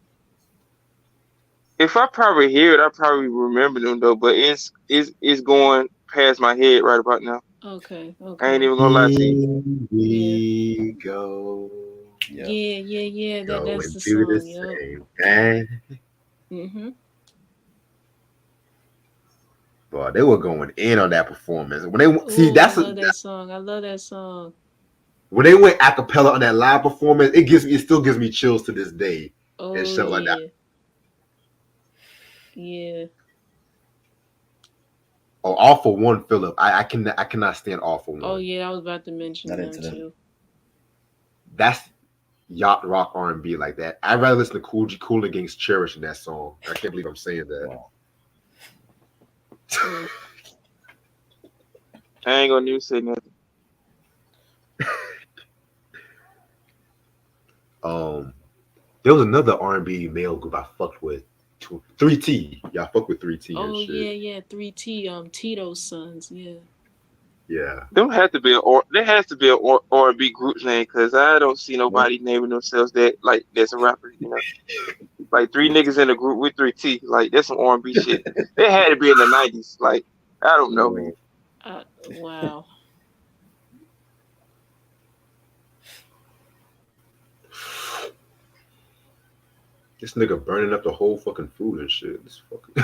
If I probably hear it, I probably remember them though. But it's going past my head right about now. Okay, I ain't okay. even gonna lie to you. Here Yeah. we go, Yeah. Yeah, that's going the through the song, yep. same thing. Mhm. Boy, they were going in on that performance. When they see Oh, I that's a, love that song. I love that song. when they went a cappella on that live performance, it still gives me chills to this day and Oh shit like that. yeah. Yeah. Oh, All for One, Philip. I cannot stand All for Oh One. yeah, I was about to mention Not them into them. too. That's yacht rock R&B like that. I'd rather listen to Cool Against Cherish in that song. I can't believe I'm saying that. Wow. Mm. I ain't gonna even say nothing. Um, there was another R&B male group I fucked with. 3T. Y'all fuck with 3T and Oh shit. yeah, 3T, Tito's sons, yeah. Yeah. There has to be there has to be a R&B group name because I don't see Nope. nobody naming themselves that like that's a rapper. You know, like three niggas in a group with 3T. Like that's some R&B shit. They had to be in the '90s. Like I don't know, man. Wow. This nigga burning up the whole fucking food and shit. This fucking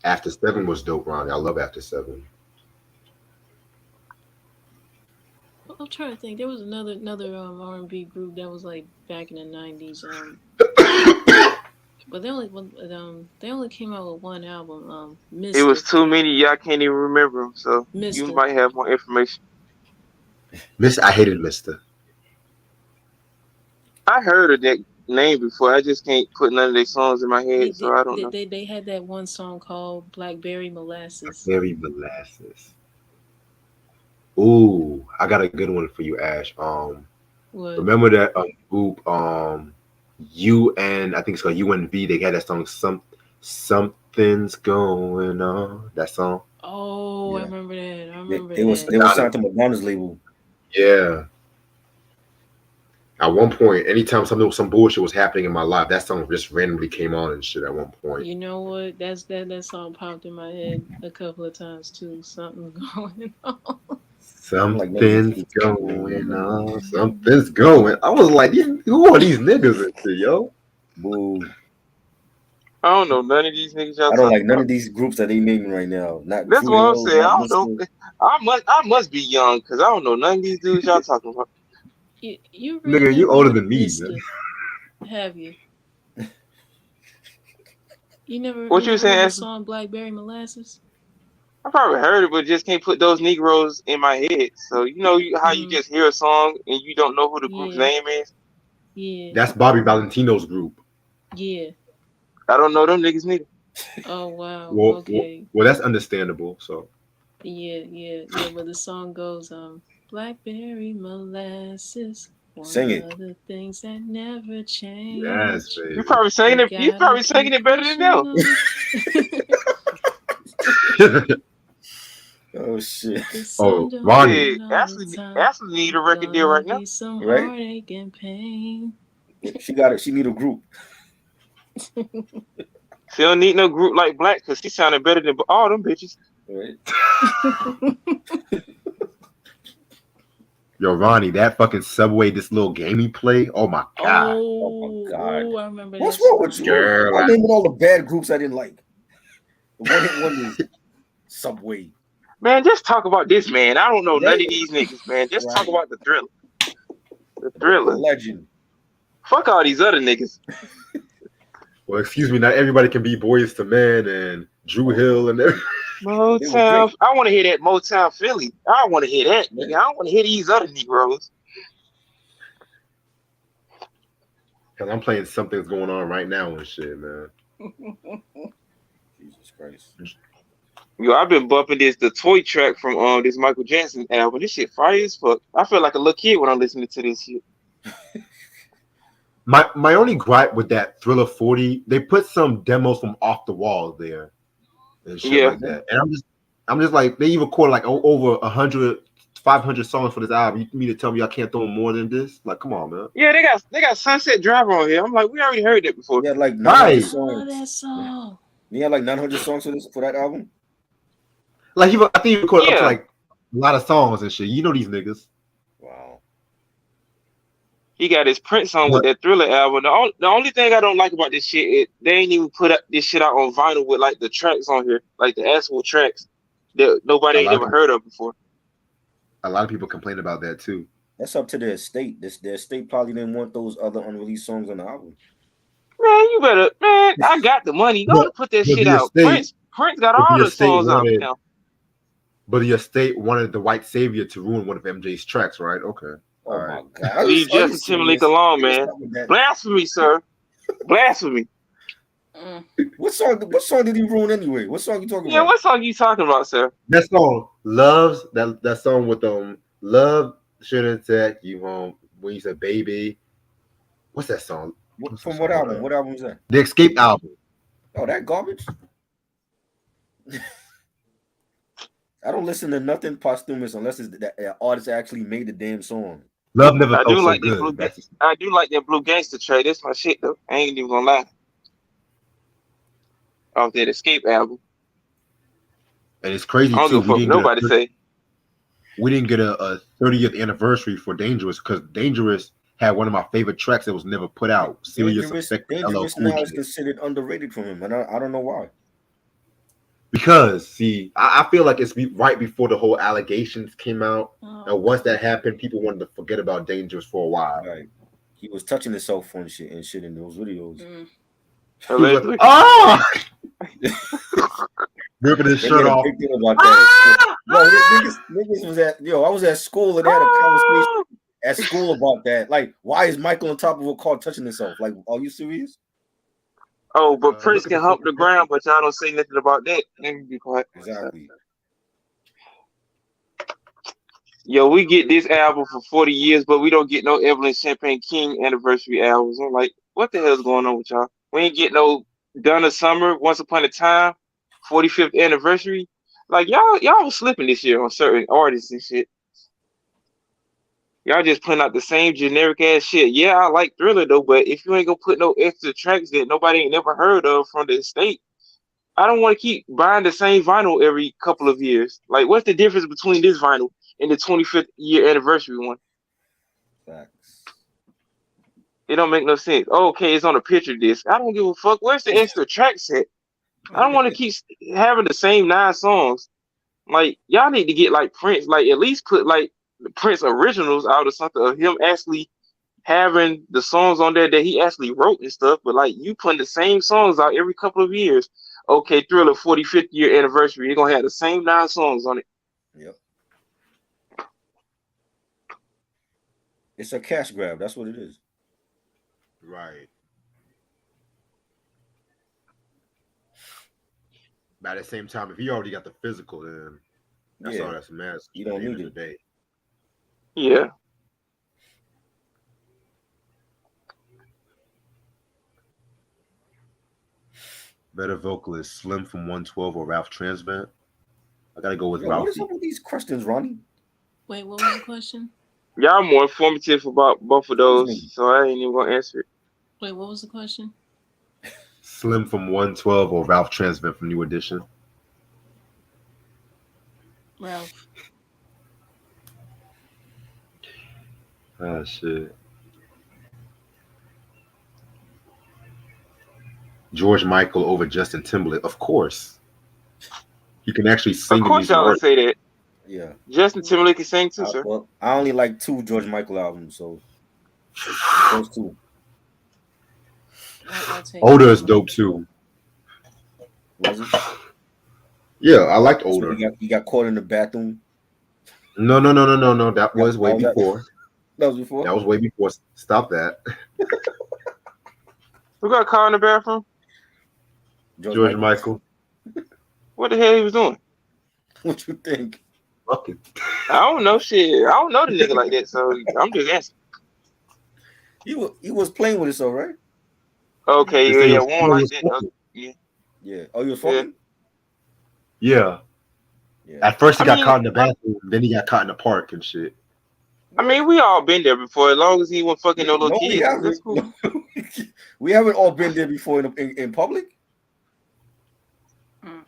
After Seven was dope, Ronnie. I love After Seven. I'm trying to think. There was another R&B group that was like back in the 90s. But they only came out with one album. It was Mister. too many. Y'all can't even remember them. So you Mister. might have more information. I hated Mister. I heard of that name before. I just can't put none of their songs in my They head, so they, I don't they know. they they had that one song called Blackberry Molasses. Very molasses. Ooh, I got a good one for you, Ash. What? Remember that group UN, I think it's called UNV. They had that song Something's Going On. That song. Oh, I Yeah. remember that. I They, remember they was that. they was Madonna. signed to Madonna's label. Yeah. At one point, anytime some bullshit was happening in my life, that song just randomly came on and shit at one point. You know what? That song popped in my head a couple of times too. Something's going on. I don't like none of these Something's groups. I don't going remember none of them. on. Something's going. I was like, who are these niggas and shit, yo? Boo. I don't know none of these niggas y'all I don't talking like none about. of these groups that they naming right now. Not That's Drew what I'm Hill, saying. not I don't know. Mister. I must be young because I don't know none of these dudes y'all talking about. You really Nigga, you never older heard than of me, man. Mister, have you? You What you never heard saying, the Ashley? song Blackberry Molasses? I probably heard it, but just can't put those Negroes in my head. So how you Mm-hmm. just hear a song and you don't know who the group's Yeah, name is. yeah, That's Bobby Valentino's group. yeah. I don't know them niggas neither. Oh wow. Well, well, Okay. well that's understandable. So, Yeah. But the song goes, Blackberry molasses, one Sing it. of the things that never yes, change. You baby. probably You singing it. You gotta probably singing keep it better than pushing them. on. Oh shit. The sun Oh, don't Ronnie. shine Shit, all the Ashley, time. Ashley need a record deal Gonna right now. be some Right? heartache and pain. She got it. She need a group. She don't need no group like Black because she sounded better than all them bitches. Right? Yo, Ronnie, that fucking Subway, this little game he play. Oh my god. Oh my God. I remember What's that wrong with song. you? Girl, I'm naming all the bad groups I didn't like. The one hit wonders. Subway. Man, just talk about this man. I don't know none of Right? these niggas, man. Just talk Right. about the Thriller. The The Thriller. legend. Fuck all these other niggas. well, excuse me, not everybody can be Boys to Men and Drew Oh, Hill and everything. they were great. Motown. I want to hear that Motown Philly. I want to hear that, Right? nigga. I don't want to hear these other Negroes. Cause I'm playing Something's Going On right now and shit, man. Jesus Christ. Yo, I've been bumping the toy track from this Michael Jackson album. This shit fire as fuck. I feel like a little kid when I'm listening to this shit. My only gripe with that Thriller 40, they put some demos from Off the Wall there and shit Yeah. like that. And I'm just like, they even recorded like over 100, 500 songs for this album. You mean to tell me I can't throw more than this? Like, come on, man. Yeah, they got Sunset Driver on here. I'm like, we already heard that before. He had like 900 Right. I love that songs. song. He had like 900 songs for that album. Like, I think he recorded up to Yeah. like a lot of songs and shit. You know these niggas. Wow. He got his Prince on with But that Thriller album. The only thing I don't like about this shit is they ain't even put up this shit out on vinyl with like the tracks on here, like the actual tracks that nobody a ain't lot of never people, heard of before. a lot of people complain about that too. That's up to the estate. Their estate probably didn't want those other unreleased songs on the album. Man, you better, man. I got the money. Go to But, put that but shit the out. estate, Prince got but all the the estate songs out wanted, now. but the estate wanted the White Savior to ruin one of MJ's tracks, right? Okay, all Oh right. my God. Leave Are you Justin Timberlake serious? alone, man. Stop with that. Blasphemy, sir. Blasphemy. Mm. What song did he ruin anyway? What song you talking Yeah, about? what song you talking about, sir? That song, Loves, that song with Love shouldn't take you home when you said baby. What's that song? What's that From song? what album? What album is that? The Escape album. Oh, that garbage. I don't listen to nothing posthumous unless it's that artist actually made the damn song. Love never I felt do so like that good. I do like that Blue Gangster track. That's my shit though. I ain't even gonna lie. Off that Escape album. And it's crazy I don't too. give a fuck what nobody say. We didn't get a 30th anniversary for Dangerous because Dangerous had one of my favorite tracks that was never put out. Serious Effect LL Dangerous Cool now J. is considered underrated from him, and I don't know why. Because see, I feel like it's right before the whole allegations came out, Oh. and once that happened, people wanted to forget about Dangerous for a while. Right. He was touching himself on shit in those videos. Mm. He was like, Allegedly. oh, ripping his They shirt made a off. big deal about that. Niggas was I was at school and they had a conversation at school about that. Like, why is Michael on top of a car touching himself? Like, are you serious? Oh, but Prince Look at can the hump the fucking ground, but y'all don't say nothing about that. Let me be quiet. Exactly. Yo, we get this album for 40 years, but we don't get no Evelyn Champagne King anniversary albums. I'm like, what the hell's going on with y'all? We ain't get no Donna Summer, Once Upon a Time, 45th anniversary. Like y'all was slipping this year on certain artists and shit. Y'all just putting out the same generic ass shit. Yeah, I like Thriller though, but if you ain't gonna put no extra tracks that nobody ain't never heard of from the estate, I don't want to keep buying the same vinyl every couple of years. Like, what's the difference between this vinyl and the 25th year anniversary one? Facts. It don't make no sense. Oh, okay, it's on a picture disc. I don't give a fuck. Where's the extra track set? I don't want to keep having the same 9 songs. Like, y'all need to get like Prince, like at least put like the Prince originals out or something of him actually having the songs on there that he actually wrote and stuff. But like you putting the same songs out every couple of years. Okay, Thriller 45th year anniversary. You're gonna have the same 9 songs on it. Yep. It's a cash grab. That's what it is. Right. But at the same time, if you already got the physical, then that's all that's matters. You don't at the end need of the day. Yeah. Better vocalist, Slim from 112 or Ralph Transvant? I gotta go with Yo, Ralph. what is up with these questions, Ronnie? Wait, what was the question? Y'all more informative about both of those, so I ain't even gonna answer it. Wait, what was the question? Slim from 112 or Ralph Transvant from New Edition? Ralph. Oh shit. George Michael over Justin Timberlake, of course. He can actually sing. Of course, y'all gonna say that. Yeah. Justin Timberlake can sing too, sir. Well, I only like 2 George Michael albums, so those 2. I'll take Older is dope too. Was it? Yeah, I liked Older. He got caught in the bathroom. No. That was way before. That was before? That was way before. Stop that. Who got caught in the bathroom? George Michael. What the hell he was doing? What you think? Fucking. I don't know shit. I don't know the nigga like that, so I'm just asking. He was playing with it, so right? Okay, They yeah, say yeah, it one like was that. fucking. Yeah, Yeah. Oh, you was yeah. fucking? Yeah. Yeah. At first he I got mean, caught in the bathroom, then he got caught in the park and shit. What? we all been there before. As long as he wasn't fucking no little No, we kids, that's haven't. cool. No. We haven't all been there before in public.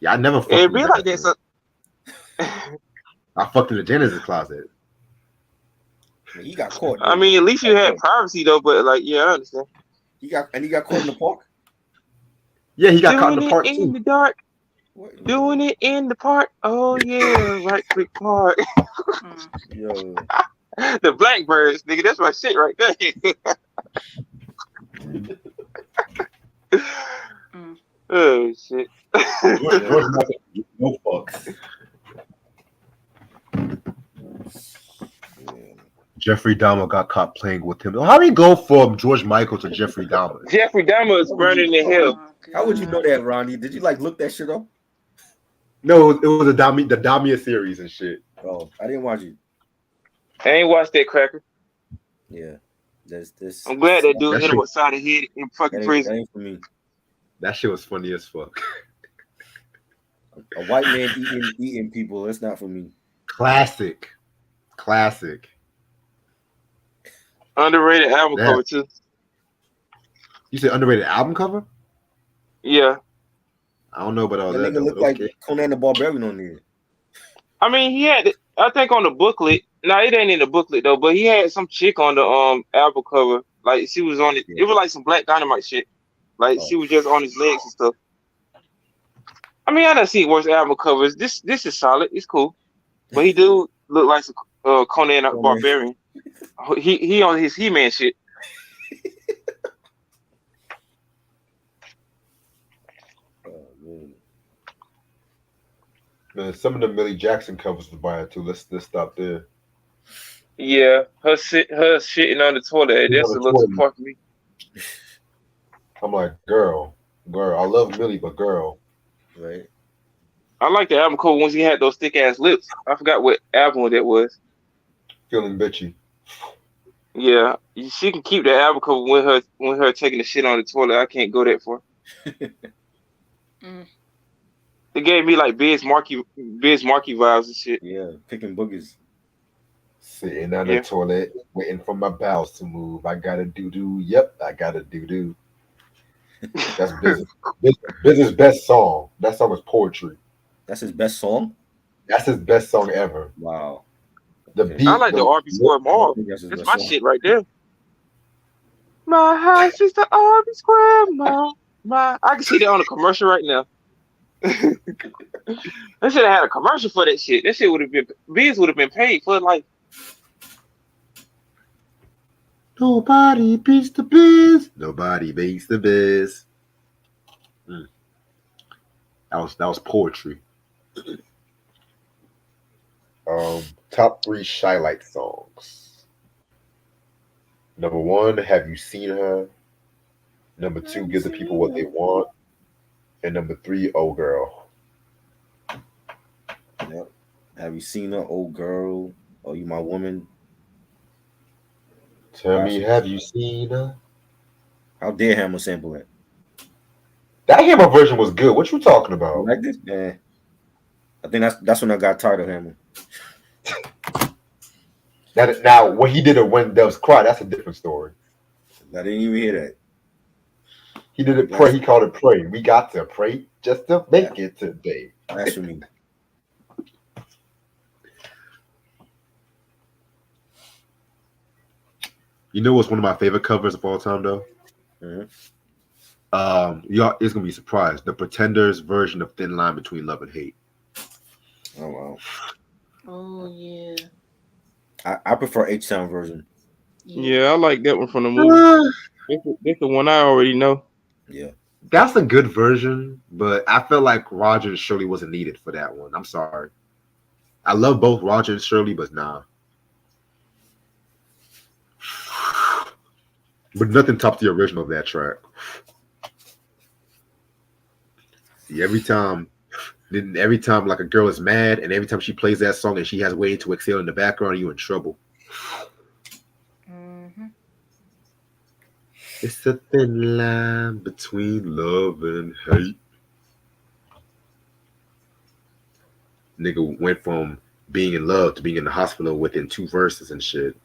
Yeah, I never fucked It in the be like that. bathroom. So, I fucked in the janitor's closet. I mean, he got caught I though. mean, at least He you got had caught. privacy though. But like, yeah, I understand. He got caught in the park. Yeah, he got caught in Doing the it park in too. the dark, What? doing it in the park. Oh yeah, right click park. Yo. The Blackbirds, nigga, that's my shit right there. Oh shit. George Michael, no fucks. Yeah. Jeffrey Dahmer got caught playing with him. How do you go from George Michael to Jeffrey Dahmer? Jeffrey Dahmer is How would you? burning in hell. How would you know that, Ronnie? Did you like look that shit up? No, it was the Dahmer series and shit. Oh, I didn't watch it. I ain't watched that cracker. Yeah. This. I'm glad that dude That hit shit, him upside the head in fucking That prison. ain't for me. that shit was funny as fuck. A white man eating people. That's not for me. Classic. Underrated album Yeah. cover too. You said underrated album cover? Yeah. I don't know about all That that nigga though. look But like okay. Conan the Barbarian on there. I mean, he had it, I think on the booklet. No, it ain't in the booklet though. But he had some chick on the album cover. Like she was on it. Yeah. It was like some Black Dynamite shit. Like Oh. she was just on his legs and stuff. I mean, I done seen worse album covers. This is solid. It's cool. But he do look like some Conan the Conan. Barbarian. He on his He-Man shit. Oh, man. Man, some of the Millie Jackson covers was buying too. Let's stop there. Yeah, her shitting on the toilet. She's That's on a the little too toilet. far for me. I'm like, girl. I love Millie, but girl. Right. I like the album cover once he had those thick ass lips. I forgot what album that was. Feeling bitchy. Yeah, she can keep the album cover when her taking the shit on the toilet. I can't go that far. They gave me like Biz Markie vibes and shit. Yeah. Picking boogers. Sitting on Yeah. the toilet, waiting for my bowels to move. I gotta do. Yep, I gotta do. That's business best song. That song is poetry. That's his best song. That's his best song ever. Wow. The Okay. beat. I like the RB Square I Mall. don't think that's his That's best my song. shit right there. My house is the RB Square Mall. I can see that on a commercial right now. They should have had a commercial for that shit. That shit would have been Biz would have been paid for like. Nobody beats the biz. Nobody beats the biz. That was poetry. Top 3 Shylight songs. Number 1, Have You Seen Her? Number 2, Give the People What They Want. And number 3, Oh Girl. Yep. Have you seen her, old girl? Are you my woman? Tell me, have you seen her? How dare Hammer sample that? That Hammer version was good. What you talking You about? like this? Yeah. I think that's when I got tired of Hammer. Now, what he did at When Doves Cry, that's a different story. I didn't even hear that. He did it pray. He called it pray. We got to pray just to make it today. That's for me. You know what's one of my favorite covers of all time, though? Y'all is gonna be surprised. The Pretenders version of Thin Line Between Love and Hate. Oh wow. Oh yeah. I prefer H-Sound version. Yeah, I like that one from the movie. That's the one I already know. Yeah. That's a good version, but I felt like Roger and Shirley wasn't needed for that one. I'm sorry. I love both Roger and Shirley, but nah. But nothing tops the original of that track. See, every time like a girl is mad, and every time she plays that song and she has way to exhale in the background, you in trouble. It's a thin line between love and hate. Nigga went from being in love to being in the hospital within 2 verses and shit.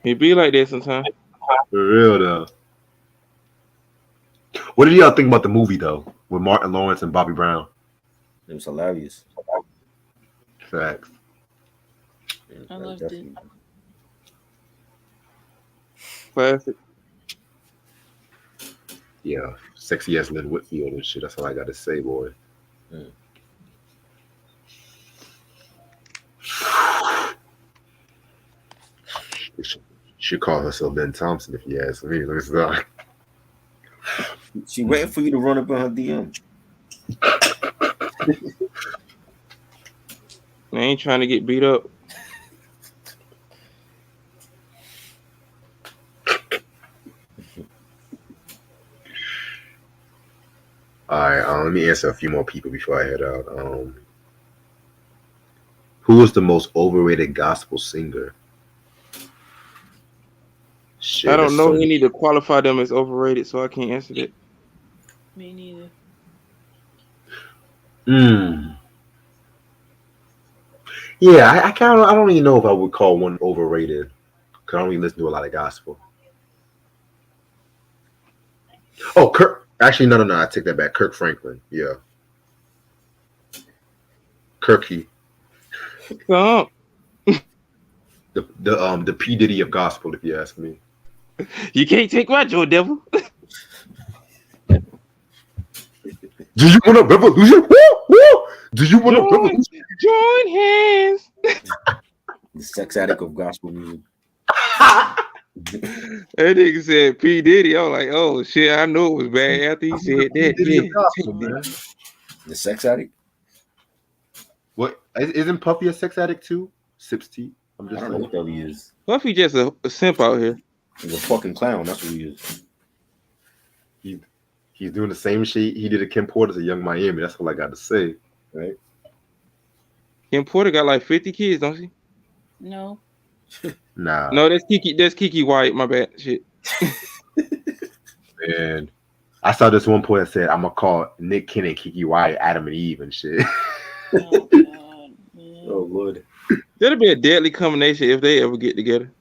It be like that sometimes. For real though. What did y'all think about the movie though, with Martin Lawrence and Bobby Brown? It was hilarious. Facts. Yeah, I that was loved it. definitely. Classic. Yeah, sexy ass Lynn Whitfield and shit. That's all I got to say, boy. Mm. She call herself Ben Thompson if you ask me. Listen, She waiting for you to run up on her DM. I ain't trying to get beat up. all right, let me answer a few more people before I head out. Who is the most overrated gospel singer? I Shit, don't there's know so many. any to qualify them as overrated, so I can't answer that. Me neither. Hmm. Yeah, I kind of. I don't even know if I would call one overrated. Cause I don't even listen to a lot of gospel. Oh, Kirk. Actually, no. I take that back. Kirk Franklin. Yeah, Kirky. Come, The P Diddy of gospel, if you ask me. you can't take my joy, devil. Do you want a revolution? Woo, woo! Do you want a Join, revolution? join hands. The sex addict of gospel music. That nigga said P Diddy. I was like, oh shit, I know it was bad after he said P that. Diddy of Yeah, gospel, take that. man. The sex addict? What isn't Puffy a sex addict too? Sips tea. I'm I just don't know saying. what the hell he is. Puffy just a simp out here. He's a fucking clown. That's what he is. He's doing the same shit he did at Kim Porter's at Young Miami. That's all I got to say. Right? Kim Porter got like 50 kids, don't she? No. Nah, No, that's Kiki. That's Kiki White. My bad. Shit. man. I saw this one post that said, "I'm gonna call Nick Cannon, Kiki Wyatt, Adam and Eve and shit." Oh God, man. Oh Lord. That'll be a deadly combination if they ever get together.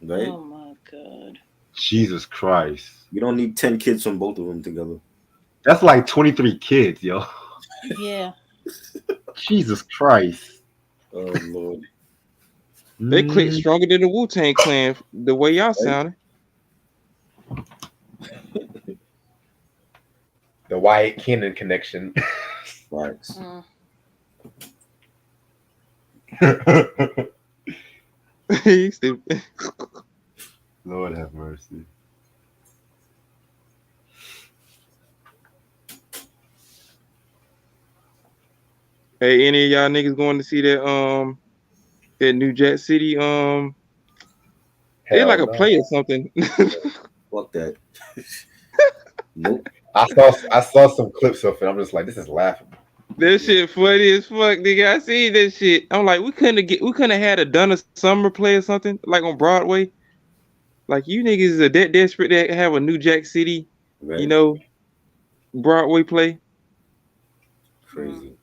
Right? Oh my God. Jesus Christ, You don't need 10 kids from both of them together. that's like 23 kids, yo. Yeah. Jesus Christ. Oh Lord. They click Mm, stronger than the Wu-Tang Clan. The way y'all sounding. the Wyatt Cannon connection. Facts. He's stupid. Lord have mercy. Hey, any of y'all niggas going to see that New Jack City it's Hell like a no. play or something. Fuck that. Nope. I saw some clips of it. I'm just like, this is laughable. That shit funny as fuck, nigga. I seen that shit. I'm like, we couldn't have had a done a summer play or something like on Broadway. Like you niggas are that desperate to have a New Jack City, Right? Broadway play. Crazy.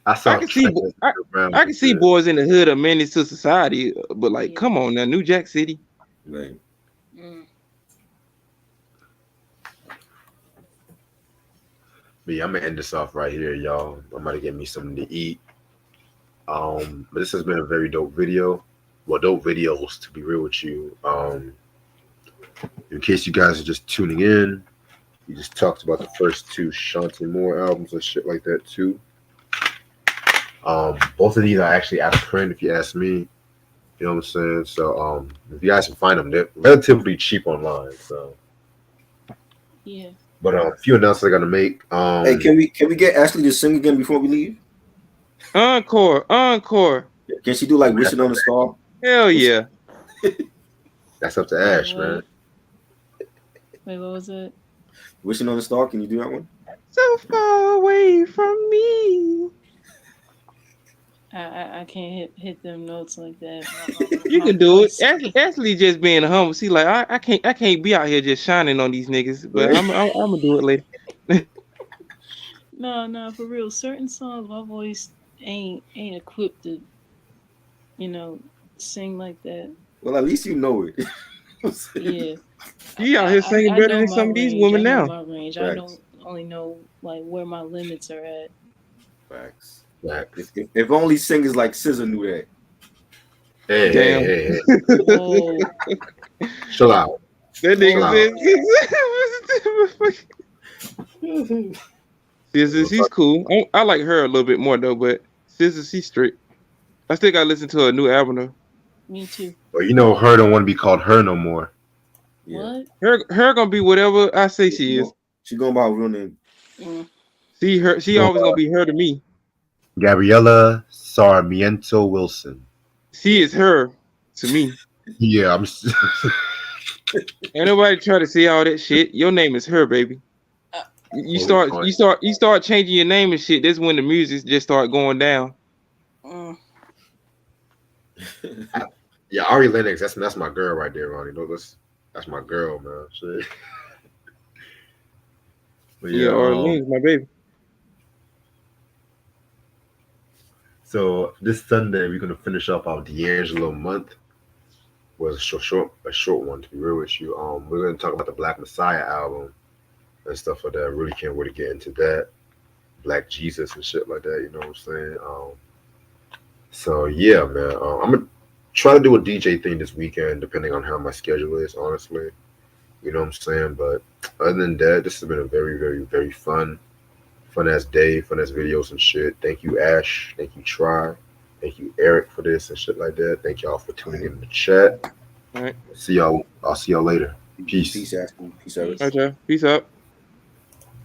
I I saw can see, Trent Brown I can see said, boys in the hood are menace to society, but like, Yeah. come on now, New Jack City. Right. Mm. but yeah, I'm gonna end this off right here, y'all. I'm gonna get me something to eat. But this has been a very dope video. Well, dope videos to be real with you. In case you guys are just tuning in, we just talked about the first two Chante Moore albums and shit like that too. Both of these are actually out of print, if you ask me. You know what I'm saying? So, if you guys can find them, they're relatively cheap online. So, Yeah. but a few announcements I gotta make. Hey, can we get Ashley to sing again before we leave? Encore. Can she do like Wishing on a Star? Hell yeah. That's up to Wait, Ash, man. Wait, what was it? Wishing on a Star? Can you do that one? So far away from me. I can't hit them notes like that. You My can do it. voice. Ashley just being humble. See, like I can't be out here just shining on these niggas. But I'm gonna do it later. No, for real. Certain songs, my voice ain't equipped to, you know, sing like that. Well, at least you know it. Yeah, You out here singing I better know than my some of these range. I women know now. my range. I Facts. don't only know like where my limits are at. Facts. Facts. If only singers like SZA knew that. Hey, hey, Damn. hey, hey. Whoa. Chill out. That Chill nigga out. Whoa. said, Scissors, he's cool. I like her a little bit more though, but Scissors, he's strict. I still gotta listen to her new album though. Me too. Well, you know, her don't want to be called her no more. Yeah. What? Her gonna be whatever I say she is. She going by her real name. Mm. She always gonna be her to me. Gabriella Sarmiento Wilson. She is her to me. Yeah, Ain't nobody try to say all that shit. Your name is her, baby. Uh, You start changing your name and shit. That's when the music just start going down. mm. yeah. Ari Lennox. That's my girl right there, Ronnie. No, that's my girl, man. Shit. But Yeah, yeah. Orleans, my baby. So this Sunday we're gonna finish up our D'Angelo month. Was a short one to be real with you. We're gonna talk about the Black Messiah album and stuff like that. I really can't wait to get into that. Black Jesus and shit like that. You know what I'm saying? So yeah, man. I'm gonna try to do a DJ thing this weekend, depending on how my schedule is. Honestly, you know what I'm saying. But other than that, this has been a very, very, very fun ass day, fun ass videos and shit. Thank you, Ash. Thank you, Try. Thank you, Eric, for this and shit like that. Thank y'all for tuning in the chat. All right. See y'all. I'll see y'all later. Peace. Peace, Ashton. Peace, Eric. Peace. Okay. Peace out.